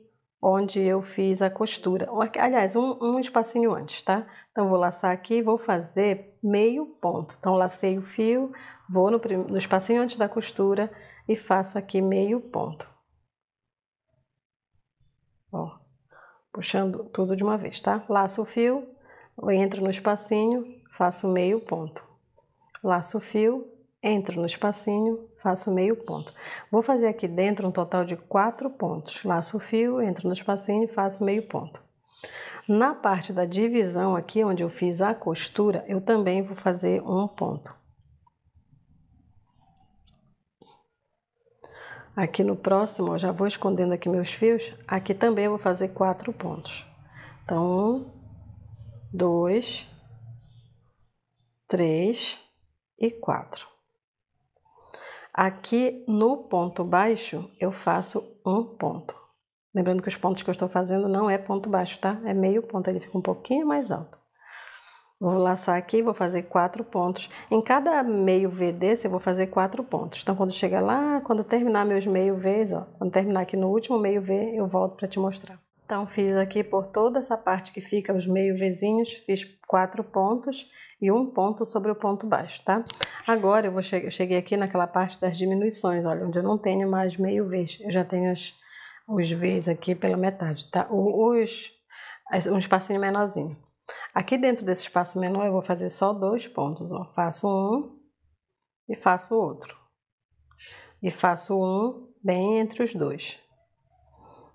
onde eu fiz a costura, aliás, um espacinho antes, tá? Então, vou laçar aqui e vou fazer meio ponto. Então, lacei o fio, vou no espacinho antes da costura e faço aqui meio ponto. Ó, puxando tudo de uma vez, tá? Laço o fio, eu entro no espacinho, faço meio ponto. Laço o fio, entro no espacinho, faço meio ponto. Vou fazer aqui dentro um total de 4 pontos. Laço o fio, entro no espacinho e faço meio ponto. Na parte da divisão aqui, onde eu fiz a costura, eu também vou fazer um ponto. Aqui no próximo, eu já vou escondendo aqui meus fios, aqui também eu vou fazer 4 pontos. Então, 1, 2, 3 e 4. Aqui no ponto baixo, eu faço um ponto. Lembrando que os pontos que eu estou fazendo não é ponto baixo, tá? É meio ponto, ele fica um pouquinho mais alto. Vou laçar aqui, vou fazer 4 pontos. Em cada meio V desse, eu vou fazer 4 pontos. Então, quando chegar lá, quando terminar meus meio Vs, ó, quando terminar aqui no último meio V, eu volto para te mostrar. Então, fiz aqui por toda essa parte que fica os meio Vzinhos, fiz 4 pontos e um ponto sobre o ponto baixo, tá? Agora, eu cheguei aqui naquela parte das diminuições, olha, onde eu não tenho mais meio Vs. Eu já tenho os Vs aqui pela metade, tá? Um espacinho menorzinho. Aqui dentro desse espaço menor eu vou fazer só 2 pontos, ó. Faço um e faço outro. E faço um bem entre os dois.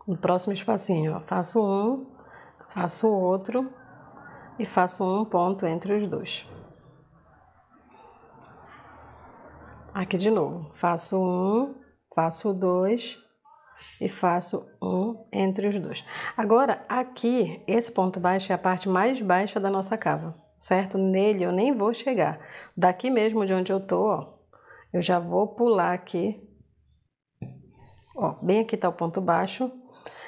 No próximo espacinho, ó, faço um, faço outro e faço um ponto entre os dois. Aqui de novo, faço um, faço dois e faço um entre os dois. Agora, aqui, esse ponto baixo é a parte mais baixa da nossa cava, certo? Nele eu nem vou chegar. Daqui mesmo de onde eu tô, ó, eu já vou pular aqui. Ó, bem aqui tá o ponto baixo.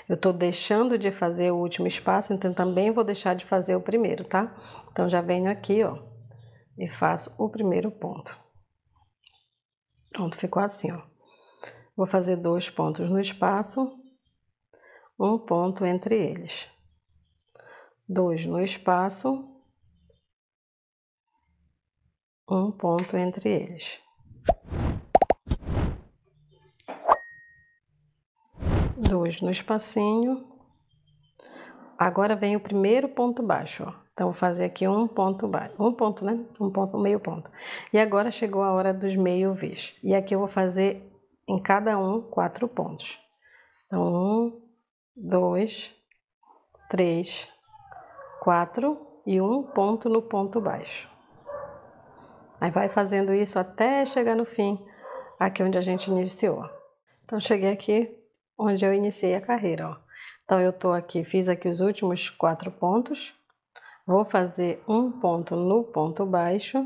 Eu tô deixando de fazer o último espaço, então também vou deixar de fazer o primeiro, tá? Então, já venho aqui, ó, e faço o primeiro ponto. Pronto, ficou assim, ó. Vou fazer 2 pontos no espaço, um ponto entre eles. 2 no espaço, um ponto entre eles. 2 no espacinho. Agora vem o primeiro ponto baixo, ó. Então, vou fazer aqui um ponto baixo, um ponto, né? Um ponto, meio ponto. E agora chegou a hora dos meio Vs. E aqui eu vou fazer em cada um 4 pontos. Então, 1, 2, 3, 4 e um ponto no ponto baixo. Aí vai fazendo isso até chegar no fim, aqui onde a gente iniciou. Então, cheguei aqui onde eu iniciei a carreira, ó. Então, eu tô aqui, fiz aqui os últimos 4 pontos. Vou fazer um ponto no ponto baixo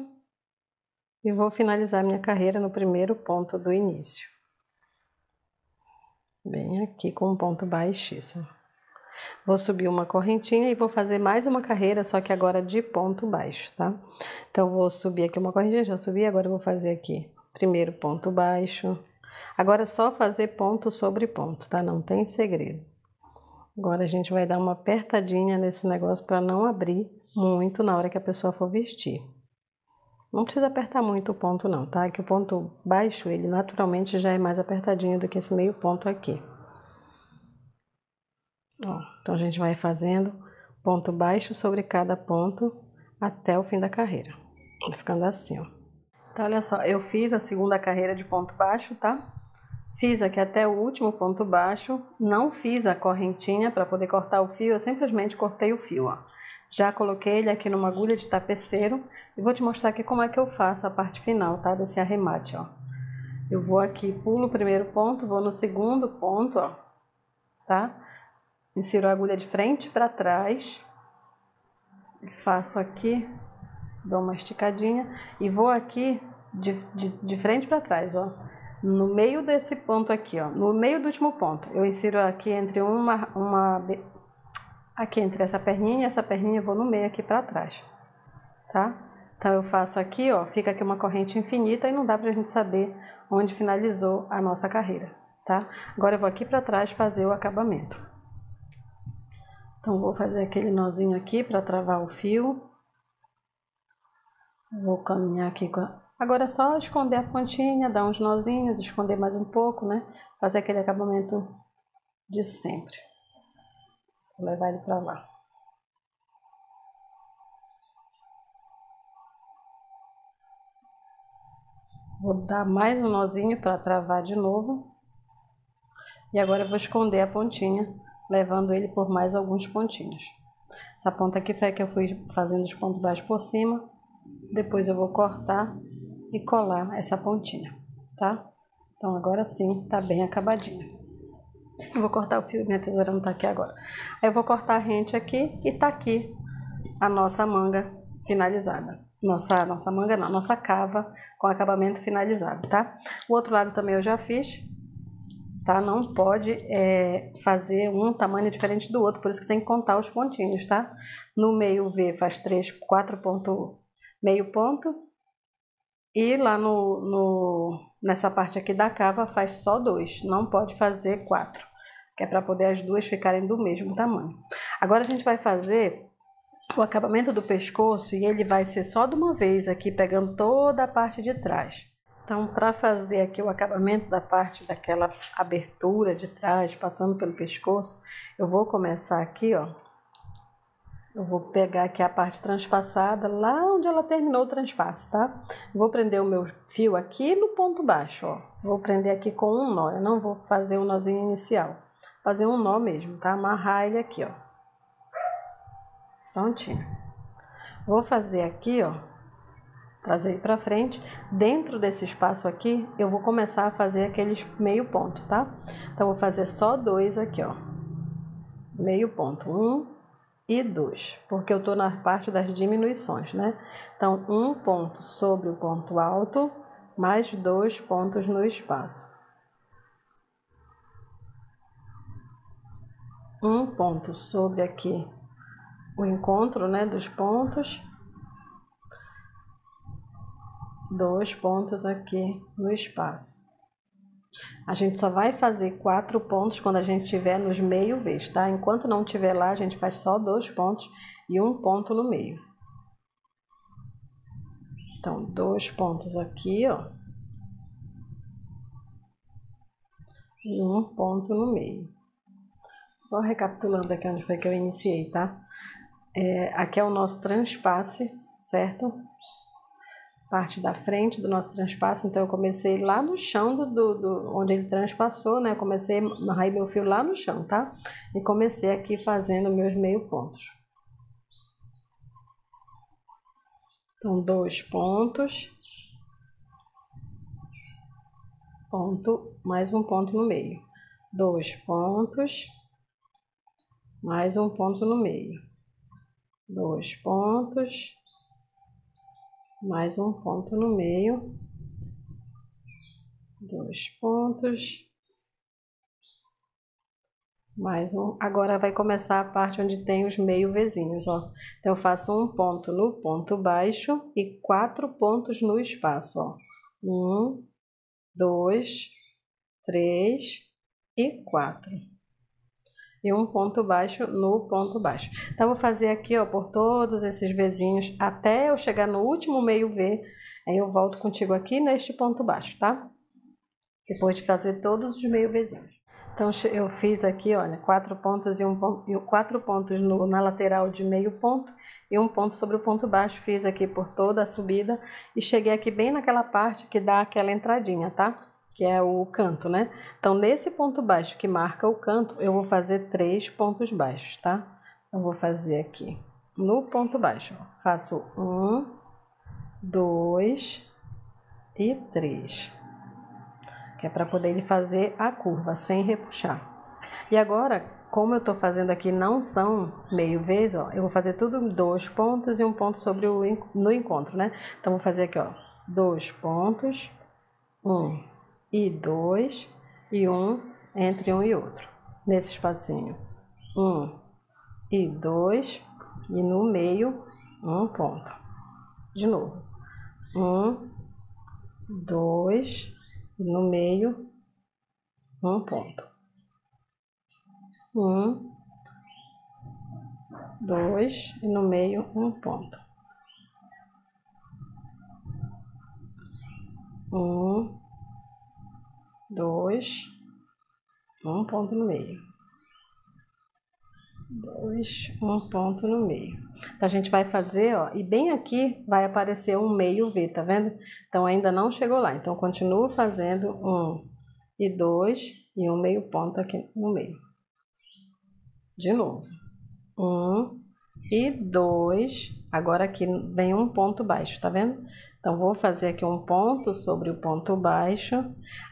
e vou finalizar minha carreira no primeiro ponto do início. Bem aqui com um ponto baixíssimo. Vou subir uma correntinha e vou fazer mais uma carreira, só que agora de ponto baixo, tá? Então, vou subir aqui uma correntinha, já subi, agora eu vou fazer aqui primeiro ponto baixo. Agora é só fazer ponto sobre ponto, tá? Não tem segredo. Agora a gente vai dar uma apertadinha nesse negócio para não abrir muito na hora que a pessoa for vestir. Não precisa apertar muito o ponto não, tá? Que o ponto baixo, ele naturalmente já é mais apertadinho do que esse meio ponto aqui. Ó, então a gente vai fazendo ponto baixo sobre cada ponto até o fim da carreira. Vai ficando assim, ó. Então, olha só, eu fiz a segunda carreira de ponto baixo, tá? Fiz aqui até o último ponto baixo, não fiz a correntinha para poder cortar o fio, eu simplesmente cortei o fio, ó. Já coloquei ele aqui numa agulha de tapeceiro e vou te mostrar aqui como é que eu faço a parte final, tá? Desse arremate, ó. Eu vou aqui, pulo o primeiro ponto, vou no segundo ponto, ó, tá? Insiro a agulha de frente para trás, e faço aqui, dou uma esticadinha e vou aqui de frente para trás, ó. No meio desse ponto aqui, ó, no meio do último ponto, eu insiro aqui entre aqui entre essa perninha e essa perninha, eu vou no meio aqui para trás, tá? Então, eu faço aqui, ó, fica aqui uma corrente infinita e não dá pra gente saber onde finalizou a nossa carreira, tá? Agora, eu vou aqui para trás fazer o acabamento. Então, vou fazer aquele nozinho aqui para travar o fio. Vou caminhar aqui com a... Agora é só esconder a pontinha, dar uns nozinhos, esconder mais um pouco, né? Fazer aquele acabamento de sempre. Vou levar ele pra lá. Vou dar mais um nozinho para travar de novo. E agora eu vou esconder a pontinha, levando ele por mais alguns pontinhos. Essa ponta aqui foi a que eu fui fazendo os pontos baixos por cima. Depois eu vou cortar e colar essa pontinha, tá? Então agora sim tá bem acabadinho. Eu vou cortar o fio, minha tesoura não tá aqui agora. Aí eu vou cortar a rente aqui e tá aqui a nossa manga finalizada. Nossa manga não, nossa cava com acabamento finalizado, tá? O outro lado também eu já fiz, tá? Não pode fazer um tamanho diferente do outro, por isso que tem que contar os pontinhos, tá? No meio V faz 4 pontos, meio ponto. E lá nessa parte aqui da cava faz só 2, não pode fazer 4, que é para poder as duas ficarem do mesmo tamanho. Agora a gente vai fazer o acabamento do pescoço e ele vai ser só de uma vez aqui, pegando toda a parte de trás. Então, para fazer aqui o acabamento da parte daquela abertura de trás, passando pelo pescoço, eu vou começar aqui, ó. Eu vou pegar aqui a parte transpassada, lá onde ela terminou o transpasse, tá? Vou prender o meu fio aqui no ponto baixo, ó. Vou prender aqui com um nó, eu não vou fazer um nozinho inicial. Vou fazer um nó mesmo, tá? Amarrar ele aqui, ó. Prontinho. Vou fazer aqui, ó. Trazer ele pra frente. Dentro desse espaço aqui, eu vou começar a fazer aqueles meio ponto, tá? Então, vou fazer só 2 aqui, ó. Meio ponto. 1 e 2, porque eu tô na parte das diminuições, né? Então, um ponto sobre o ponto alto, mais 2 pontos no espaço. Um ponto sobre aqui o encontro, né, dos pontos. 2 pontos aqui no espaço. A gente só vai fazer 4 pontos quando a gente estiver nos meio V's, tá? Enquanto não estiver lá, a gente faz só 2 pontos e um ponto no meio. Então, 2 pontos aqui, ó. E um ponto no meio. Só recapitulando aqui onde foi que eu iniciei, tá? Aqui é o nosso transpasse, certo? Parte da frente do nosso transpasse, então eu comecei lá no chão onde ele transpassou, né? Eu comecei, amarrei meu fio lá no chão, tá? E comecei aqui fazendo meus meio pontos. Então, 2 pontos, ponto, mais um ponto no meio. 2 pontos, mais um ponto no meio. 2 pontos, mais um ponto no meio. 2 pontos, mais um. Agora vai começar a parte onde tem os meio Vzinhos, ó. Então, eu faço um ponto no ponto baixo e 4 pontos no espaço, ó. 1, 2, 3 e 4. E um ponto baixo no ponto baixo. Então, eu vou fazer aqui, ó, por todos esses Vzinhos, até eu chegar no último meio V. Aí eu volto contigo aqui neste ponto baixo, tá? Depois de fazer todos os meio Vzinhos. Então, eu fiz aqui, olha, 4 pontos e 4 pontos na lateral de meio ponto e um ponto sobre o ponto baixo. Fiz aqui por toda a subida e cheguei aqui bem naquela parte que dá aquela entradinha, tá? Que é o canto, né? Então, nesse ponto baixo que marca o canto, eu vou fazer 3 pontos baixos, tá? Eu vou fazer aqui no ponto baixo, ó. Faço 1, 2 e 3. Que é para poder ele fazer a curva sem repuxar. E agora, como eu tô fazendo aqui não são meio V's, ó, eu vou fazer tudo 2 pontos e um ponto sobre no encontro, né? Então, vou fazer aqui, ó, 2 pontos, 1 e 2 e 1 entre um e outro, nesse espacinho. 1 e 2 e no meio um ponto. De novo. 1, 2 e no meio um ponto. 1, 2 e no meio um ponto. 1, 2, um ponto no meio. 2, um ponto no meio. Então, a gente vai fazer, ó, e bem aqui vai aparecer um meio V, tá vendo? Então, ainda não chegou lá. Então, continuo fazendo 1 e 2 e um meio ponto aqui no meio. De novo. 1 e 2. Agora aqui vem um ponto baixo, tá vendo? Então, vou fazer aqui um ponto sobre o ponto baixo.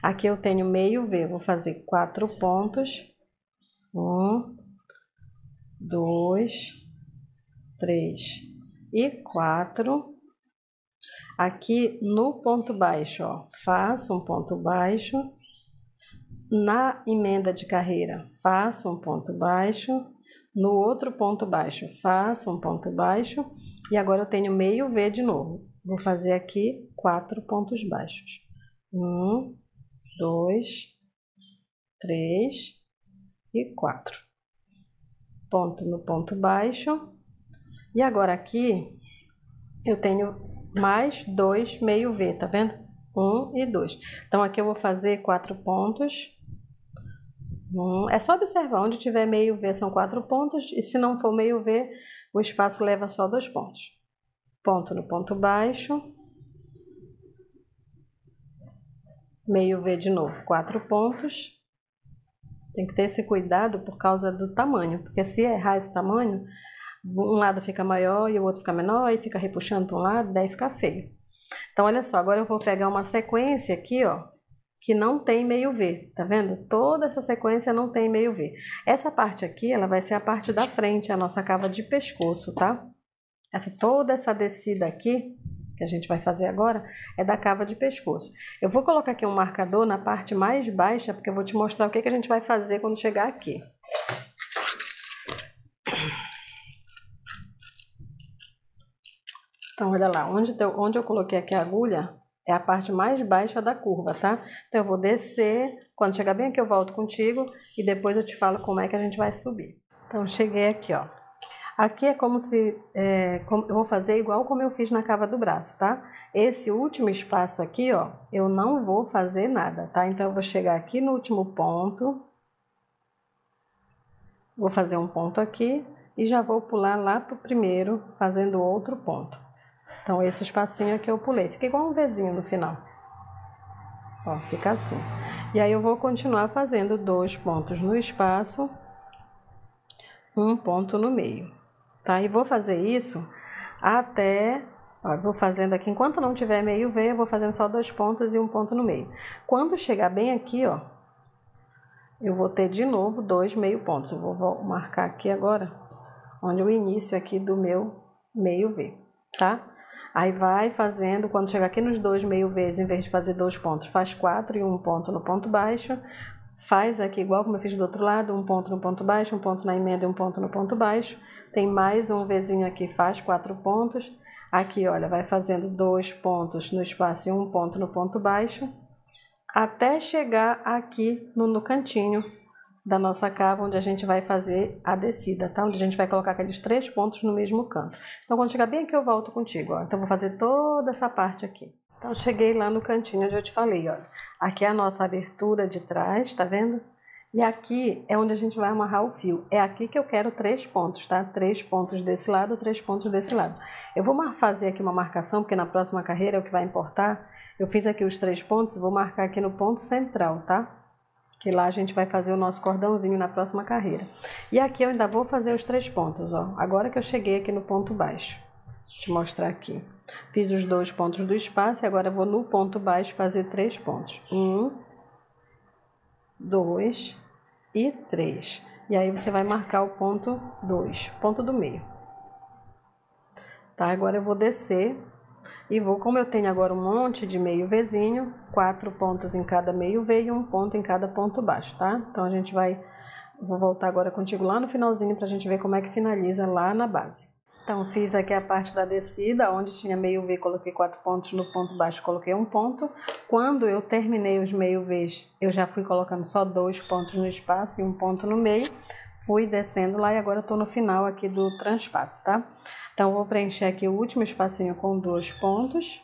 Aqui eu tenho meio V, vou fazer 4 pontos. 1, 2, 3 e 4. Aqui no ponto baixo, ó, faço um ponto baixo. Na emenda de carreira, faço um ponto baixo. No outro ponto baixo, faço um ponto baixo. E agora eu tenho meio V de novo. Vou fazer aqui 4 pontos baixos. 1, 2, 3 e 4. Ponto no ponto baixo. E agora aqui eu tenho mais 2 meio V, tá vendo? 1 e 2. Então aqui eu vou fazer 4 pontos. É só observar, onde tiver meio V são 4 pontos, e se não for meio V, o espaço leva só 2 pontos. Ponto no ponto baixo. Meio V de novo, 4 pontos. Tem que ter esse cuidado por causa do tamanho, porque se errar esse tamanho, um lado fica maior e o outro fica menor, e fica repuxando para um lado, daí fica feio. Então, olha só, agora eu vou pegar uma sequência aqui, ó, que não tem meio V, tá vendo? Toda essa sequência não tem meio V. Essa parte aqui, ela vai ser a parte da frente, a nossa cava de pescoço, tá? Toda essa descida aqui, que a gente vai fazer agora, é da cava de pescoço. Eu vou colocar aqui um marcador na parte mais baixa, porque eu vou te mostrar o que a gente vai fazer quando chegar aqui. Então, olha lá, onde eu coloquei aqui a agulha, é a parte mais baixa da curva, tá? Então, eu vou descer, quando chegar bem aqui eu volto contigo, e depois eu te falo como é que a gente vai subir. Então, cheguei aqui, ó. Aqui é como se, eu vou fazer igual como eu fiz na cava do braço, tá? Esse último espaço aqui, ó, eu não vou fazer nada, tá? Então, eu vou chegar aqui no último ponto, vou fazer um ponto aqui, e já vou pular lá pro primeiro, fazendo outro ponto. Então, esse espacinho aqui eu pulei, fica igual um Vzinho no final. Ó, fica assim. E aí, eu vou continuar fazendo 2 pontos no espaço, um ponto no meio. Tá? E vou fazer isso até, ó, vou fazendo aqui, enquanto não tiver meio V, eu vou fazendo só 2 pontos e um ponto no meio. Quando chegar bem aqui, ó, eu vou ter de novo 2 meio pontos. Eu vou marcar aqui agora, onde é o início aqui do meu meio V, tá? Aí vai fazendo, quando chegar aqui nos 2 meio V's, em vez de fazer 2 pontos, faz 4 e um ponto no ponto baixo. Faz aqui igual como eu fiz do outro lado, um ponto no ponto baixo, um ponto na emenda e um ponto no ponto baixo. Tem mais um Vzinho aqui, faz 4 pontos. Aqui, olha, vai fazendo 2 pontos no espaço e um ponto no ponto baixo, até chegar aqui no cantinho da nossa cava, onde a gente vai fazer a descida, tá? Onde a gente vai colocar aqueles 3 pontos no mesmo canto. Então, quando chegar bem aqui, eu volto contigo, ó. Então, vou fazer toda essa parte aqui. Então, cheguei lá no cantinho onde eu te falei, ó. Aqui é a nossa abertura de trás, tá vendo? E aqui é onde a gente vai amarrar o fio. É aqui que eu quero 3 pontos, tá? 3 pontos desse lado, 3 pontos desse lado. Eu vou fazer aqui uma marcação, porque na próxima carreira é o que vai importar. Eu fiz aqui os 3 pontos, vou marcar aqui no ponto central, tá? Que lá a gente vai fazer o nosso cordãozinho na próxima carreira. E aqui eu ainda vou fazer os 3 pontos, ó. Agora que eu cheguei aqui no ponto baixo. Vou te mostrar aqui. Fiz os 2 pontos do espaço e agora eu vou no ponto baixo fazer 3 pontos. 1, 2 e 3. E aí você vai marcar o ponto 2, ponto do meio. Tá? Agora eu vou descer e vou, como eu tenho agora um monte de meio Vzinho, 4 pontos em cada meio V e um ponto em cada ponto baixo, tá? Então a gente vai, vou voltar agora contigo lá no finalzinho pra gente ver como é que finaliza lá na base. Então, fiz aqui a parte da descida, onde tinha meio V, coloquei 4 pontos, no ponto baixo coloquei um ponto. Quando eu terminei os meio V's, eu já fui colocando só 2 pontos no espaço e um ponto no meio. Fui descendo lá e agora eu tô no final aqui do transpasso, tá? Então, vou preencher aqui o último espacinho com 2 pontos.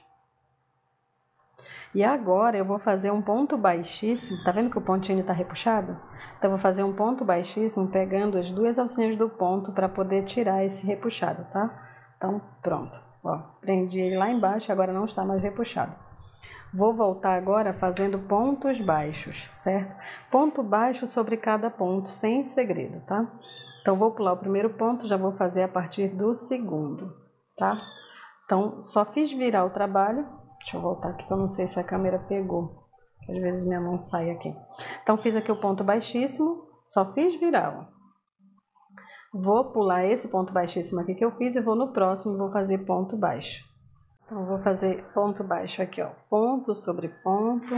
E agora eu vou fazer um ponto baixíssimo, tá vendo que o pontinho tá repuxado? Então eu vou fazer um ponto baixíssimo pegando as duas alcinhas do ponto para poder tirar esse repuxado, tá? Então pronto, ó, prendi ele lá embaixo, agora não está mais repuxado. Vou voltar agora fazendo pontos baixos, certo? Ponto baixo sobre cada ponto, sem segredo, tá? Então vou pular o primeiro ponto, já vou fazer a partir do segundo, tá? Então só fiz virar o trabalho. Deixa eu voltar aqui que eu não sei se a câmera pegou. Às vezes minha mão sai aqui. Então fiz aqui o ponto baixíssimo, só fiz virar, ó. Vou pular esse ponto baixíssimo aqui que eu fiz e vou no próximo e vou fazer ponto baixo. Então vou fazer ponto baixo aqui, ó. Ponto sobre ponto,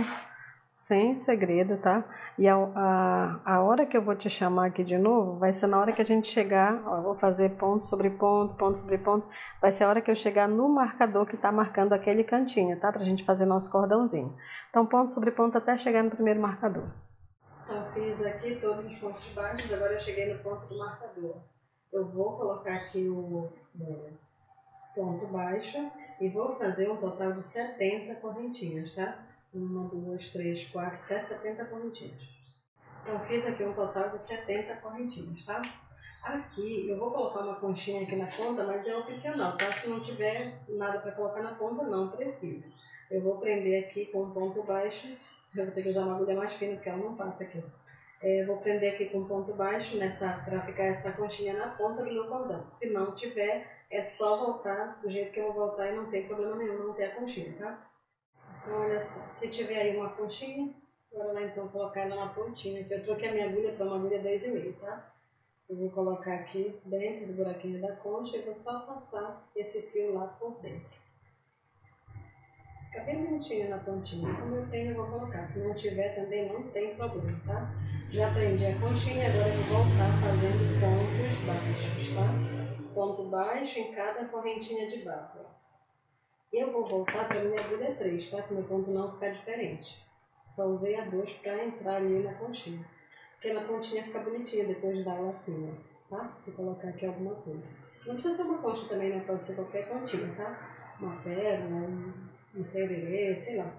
sem segredo, tá? E a hora que eu vou te chamar aqui de novo, vai ser na hora que a gente chegar, ó, eu vou fazer ponto sobre ponto, ponto sobre ponto, vai ser a hora que eu chegar no marcador que tá marcando aquele cantinho, tá? Pra gente fazer nosso cordãozinho. Então, ponto sobre ponto até chegar no primeiro marcador. Então, fiz aqui todos os pontos baixos, agora eu cheguei no ponto do marcador. Eu vou colocar aqui o ponto baixo e vou fazer um total de 70 correntinhas, tá? 1, 2, 3, 4, até 70 correntinhas. Então, fiz aqui um total de 70 correntinhas, tá? Aqui, eu vou colocar uma conchinha aqui na ponta, mas é opcional, tá? Se não tiver nada para colocar na ponta, não precisa. Eu vou prender aqui com ponto baixo, eu vou ter que usar uma agulha mais fina, porque ela não passa aqui. Vou prender aqui com ponto baixo, para ficar essa conchinha na ponta do meu cordão. Se não tiver, é só voltar do jeito que eu vou voltar e não tem problema nenhum não ter a conchinha, tá? Então, olha só, se tiver aí uma conchinha, bora lá então colocar ela na pontinha, aqui eu troquei a minha agulha para uma agulha 10,5, tá? Eu vou colocar aqui dentro do buraquinho da concha e vou só passar esse fio lá por dentro. Fica bem bonitinho na pontinha, como eu tenho eu vou colocar, se não tiver também não tem problema, tá? Já prendi a conchinha, agora eu vou voltar fazendo pontos baixos, tá? Ponto baixo em cada correntinha de base, ó. Eu vou voltar para minha agulha 3, tá? Para o meu ponto não ficar diferente. Só usei a 2 para entrar ali na conchinha. Porque na pontinha fica bonitinha depois de dar ela assim, ó, tá? Se colocar aqui alguma coisa. Não precisa ser uma concha também, né? Pode ser qualquer pontinha, tá? Uma pérola, um tererê, sei lá.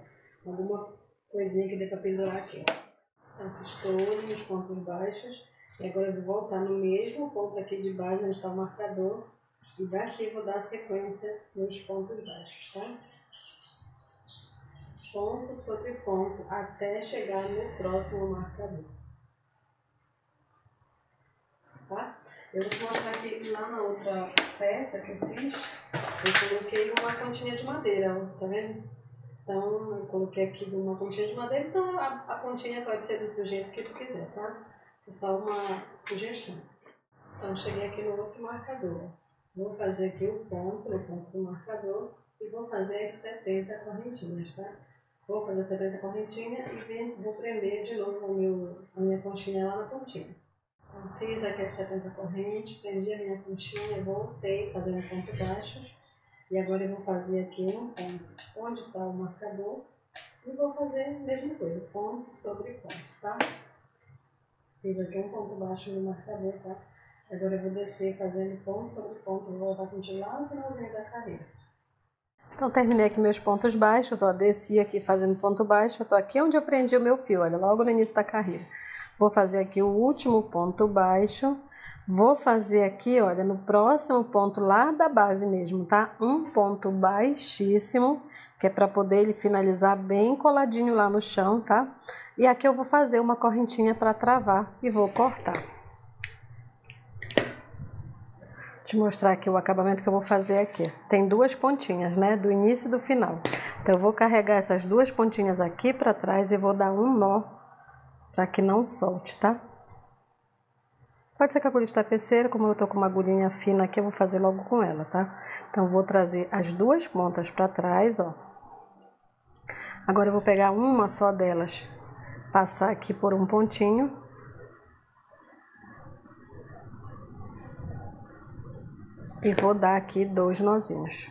Alguma coisinha que dê para pendurar aqui, ó. Então fiz todos os pontos baixos. E agora eu vou voltar no mesmo ponto aqui de baixo, onde está o marcador. E daqui eu vou dar a sequência nos pontos baixos, tá? Ponto sobre ponto até chegar no próximo marcador. Tá? Eu vou te mostrar aqui lá na outra peça que eu fiz, eu coloquei uma pontinha de madeira, ó, tá vendo? Então eu coloquei aqui uma pontinha de madeira, então a pontinha pode ser do jeito que tu quiser, tá? É só uma sugestão. Então cheguei aqui no outro marcador. Vou fazer aqui o ponto, no ponto do marcador, e vou fazer as 70 correntinhas, tá? Vou fazer 70 correntinhas e vou prender de novo a minha conchinha lá na pontinha. Então, fiz aqui as 70 correntes, prendi a minha conchinha, voltei fazendo ponto baixo. E agora eu vou fazer aqui um ponto onde está o marcador e vou fazer a mesma coisa, ponto sobre ponto, tá? Fiz aqui um ponto baixo no marcador, tá? Agora eu vou descer fazendo ponto sobre ponto, vou voltar contigo lá no finalzinho da carreira. Então terminei aqui meus pontos baixos, ó, desci aqui fazendo ponto baixo, eu tô aqui onde eu prendi o meu fio, olha, logo no início da carreira. Vou fazer aqui o último ponto baixo, vou fazer aqui, olha, no próximo ponto lá da base mesmo, tá? Um ponto baixíssimo, que é para poder ele finalizar bem coladinho lá no chão, tá? E aqui eu vou fazer uma correntinha para travar e vou cortar. Te mostrar aqui o acabamento que eu vou fazer aqui. Tem duas pontinhas, né? Do início e do final. Então eu vou carregar essas duas pontinhas aqui para trás e vou dar um nó para que não solte, tá? Pode ser com a agulha de tapeceira, como eu tô com uma agulhinha fina aqui, eu vou fazer logo com ela, tá? Então vou trazer as duas pontas para trás, ó. Agora eu vou pegar uma só delas, passar aqui por um pontinho. E vou dar aqui 2 nozinhos.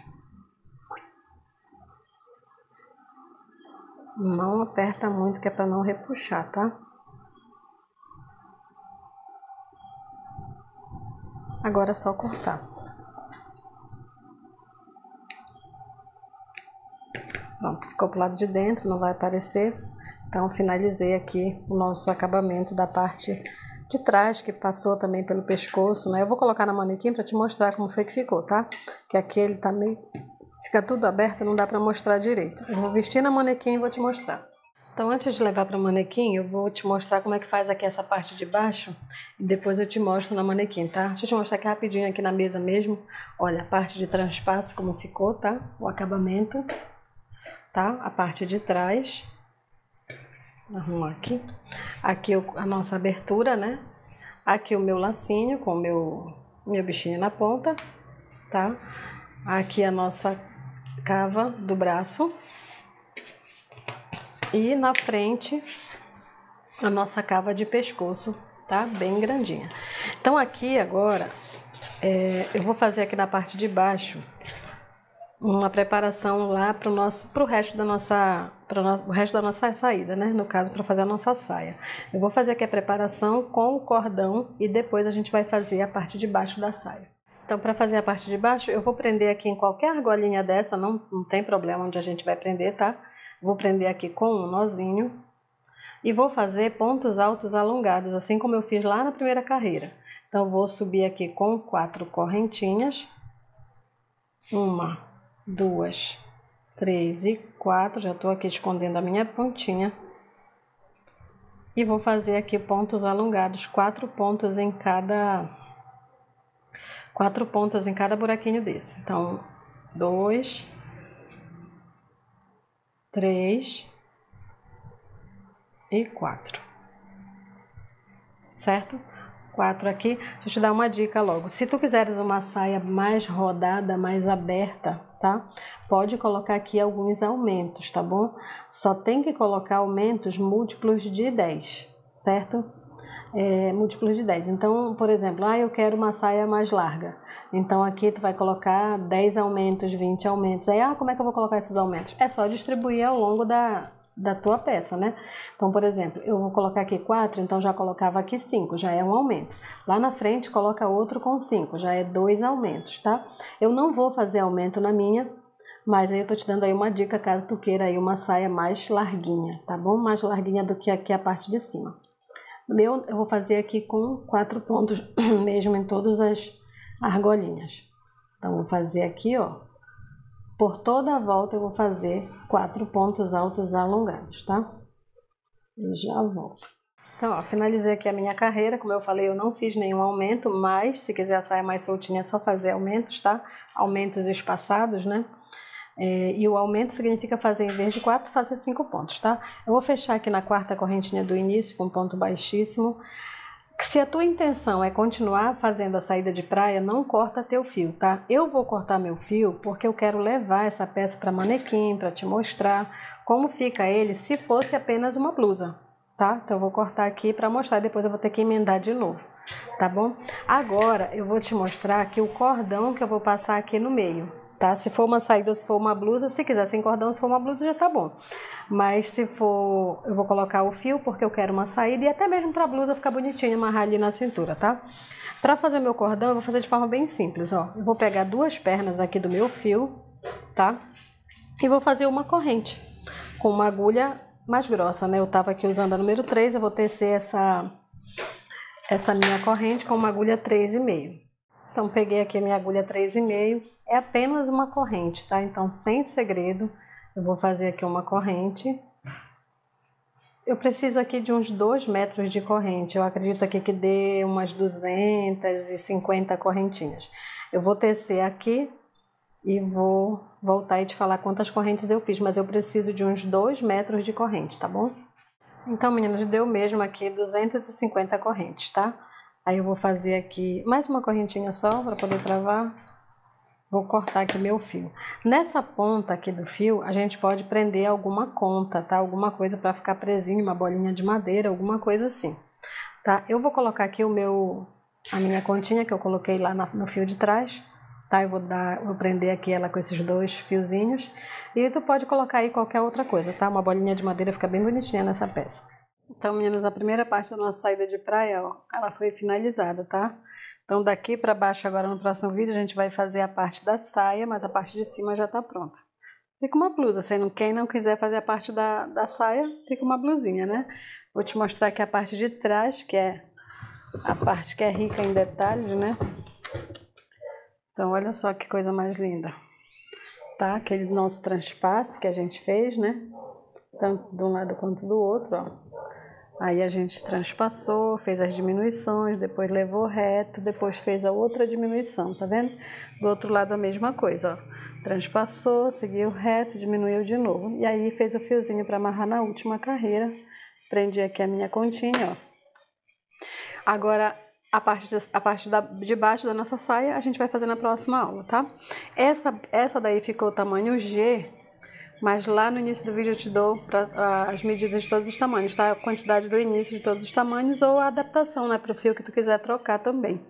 Não aperta muito, que é para não repuxar, tá? Agora é só cortar. Pronto, ficou pro lado de dentro, não vai aparecer. Então, finalizei aqui o nosso acabamento da parte de trás, que passou também pelo pescoço, né? Eu vou colocar na manequim para te mostrar como foi que ficou, tá? Que aqui ele tá meio... fica tudo aberto, não dá para mostrar direito. Eu vou vestir na manequim e vou te mostrar. Então, antes de levar para manequim, eu vou te mostrar como é que faz aqui essa parte de baixo e depois eu te mostro na manequim, tá? Deixa eu te mostrar aqui rapidinho aqui na mesa mesmo. Olha, a parte de transpasso como ficou, tá? O acabamento, tá? A parte de trás. Arrumar aqui. Aqui a nossa abertura, né? Aqui o meu lacinho com o meu bichinho na ponta, tá? Aqui a nossa cava do braço. E na frente a nossa cava de pescoço, tá? Bem grandinha. Então aqui agora, eu vou fazer aqui na parte de baixo uma preparação lá pro resto da nossa saída, né? No caso, para fazer a nossa saia. Eu vou fazer aqui a preparação com o cordão e depois a gente vai fazer a parte de baixo da saia. Então, para fazer a parte de baixo, eu vou prender aqui em qualquer argolinha dessa, não tem problema onde a gente vai prender, tá? Vou prender aqui com um nozinho e vou fazer pontos altos alongados, assim como eu fiz lá na primeira carreira. Então, vou subir aqui com 4 correntinhas. 1, 2, 3 e 4, já tô aqui escondendo a minha pontinha. E vou fazer aqui pontos alongados, 4 pontos em cada buraquinho desse. Então, 2, 3 e 4. Certo? 4 aqui. Deixa eu te dar uma dica logo. Se tu quiseres uma saia mais rodada, mais aberta, tá? Pode colocar aqui alguns aumentos, tá bom? Só tem que colocar aumentos múltiplos de 10, certo? Múltiplos de 10. Então, por exemplo, eu quero uma saia mais larga. Então, aqui tu vai colocar 10 aumentos, 20 aumentos. Aí, como é que eu vou colocar esses aumentos? É só distribuir ao longo da tua peça, né? Então, por exemplo, eu vou colocar aqui 4, então já colocava aqui 5, já é um aumento. Lá na frente, coloca outro com 5, já é 2 aumentos, tá? Eu não vou fazer aumento na minha, mas aí eu tô te dando aí uma dica caso tu queira aí uma saia mais larguinha, tá bom? Mais larguinha do que aqui a parte de cima. Eu vou fazer aqui com 4 pontos mesmo em todas as argolinhas. Então, vou fazer aqui, ó. Por toda a volta eu vou fazer 4 pontos altos alongados, tá? E já volto. Então, ó, finalizei aqui a minha carreira. Como eu falei, eu não fiz nenhum aumento, mas se quiser a saia mais soltinha é só fazer aumentos, tá? Aumentos espaçados, né? E o aumento significa fazer, em vez de 4, fazer 5 pontos, tá? Eu vou fechar aqui na 4ª correntinha do início com ponto baixíssimo. Se a tua intenção é continuar fazendo a saída de praia, não corta teu fio, tá? Eu vou cortar meu fio porque eu quero levar essa peça para manequim, para te mostrar como fica ele se fosse apenas uma blusa, tá? Então eu vou cortar aqui para mostrar, depois eu vou ter que emendar de novo, tá bom? Agora eu vou te mostrar aqui o cordão que eu vou passar aqui no meio, tá? Se for uma saída ou se for uma blusa, se quiser sem cordão, se for uma blusa já tá bom. Mas se for, eu vou colocar o fio porque eu quero uma saída e até mesmo pra blusa ficar bonitinha, amarrar ali na cintura, tá? Pra fazer meu cordão, eu vou fazer de forma bem simples, ó. Eu vou pegar 2 pernas aqui do meu fio, tá? E vou fazer uma corrente com uma agulha mais grossa, né? Eu tava aqui usando a número 3, eu vou tecer essa minha corrente com uma agulha 3,5. Então, peguei aqui a minha agulha 3,5, é apenas uma corrente, tá? Então, sem segredo, eu vou fazer aqui uma corrente. Eu preciso aqui de uns 2 metros de corrente, eu acredito aqui que dê umas 250 correntinhas. Eu vou tecer aqui e vou voltar e te falar quantas correntes eu fiz, mas eu preciso de uns 2 metros de corrente, tá bom? Então, meninas, deu mesmo aqui 250 correntes, tá? Aí eu vou fazer aqui mais uma correntinha só para poder travar. Vou cortar aqui meu fio. Nessa ponta aqui do fio, a gente pode prender alguma conta, tá? Alguma coisa para ficar presinho, uma bolinha de madeira, alguma coisa assim, tá? Eu vou colocar aqui a minha continha que eu coloquei lá no fio de trás, tá? Eu vou prender aqui ela com esses 2 fiozinhos. E tu pode colocar aí qualquer outra coisa, tá? Uma bolinha de madeira fica bem bonitinha nessa peça. Então, meninas, a primeira parte da nossa saída de praia, ó, ela foi finalizada, tá? Então, daqui para baixo, agora no próximo vídeo, a gente vai fazer a parte da saia, mas a parte de cima já tá pronta. fica uma blusa. Quem não quiser fazer a parte da saia, fica uma blusinha, né? Vou te mostrar aqui a parte de trás, que é a parte que é rica em detalhes, né? Então, olha só que coisa mais linda. Tá? Aquele nosso transpasse que a gente fez, né? Tanto de um lado quanto do outro, ó. Aí a gente transpassou, fez as diminuições, depois levou reto, depois fez a outra diminuição, tá vendo? Do outro lado a mesma coisa, ó. Transpassou, seguiu reto, diminuiu de novo. E aí fez o fiozinho para amarrar na última carreira. Prendi aqui a minha continha, ó. Agora, a parte de baixo da nossa saia, a gente vai fazer na próxima aula, tá? Essa daí ficou tamanho G, mas lá no início do vídeo eu te dou as medidas de todos os tamanhos, tá? A quantidade do início de todos os tamanhos ou a adaptação, né? Pro fio que tu quiser trocar também,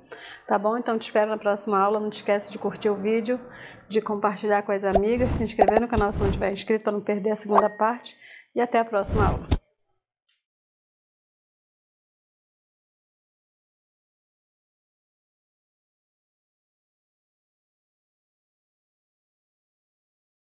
tá bom? Então te espero na próxima aula. Não te esquece de curtir o vídeo, de compartilhar com as amigas, se inscrever no canal se não tiver inscrito para não perder a segunda parte. E até a próxima aula.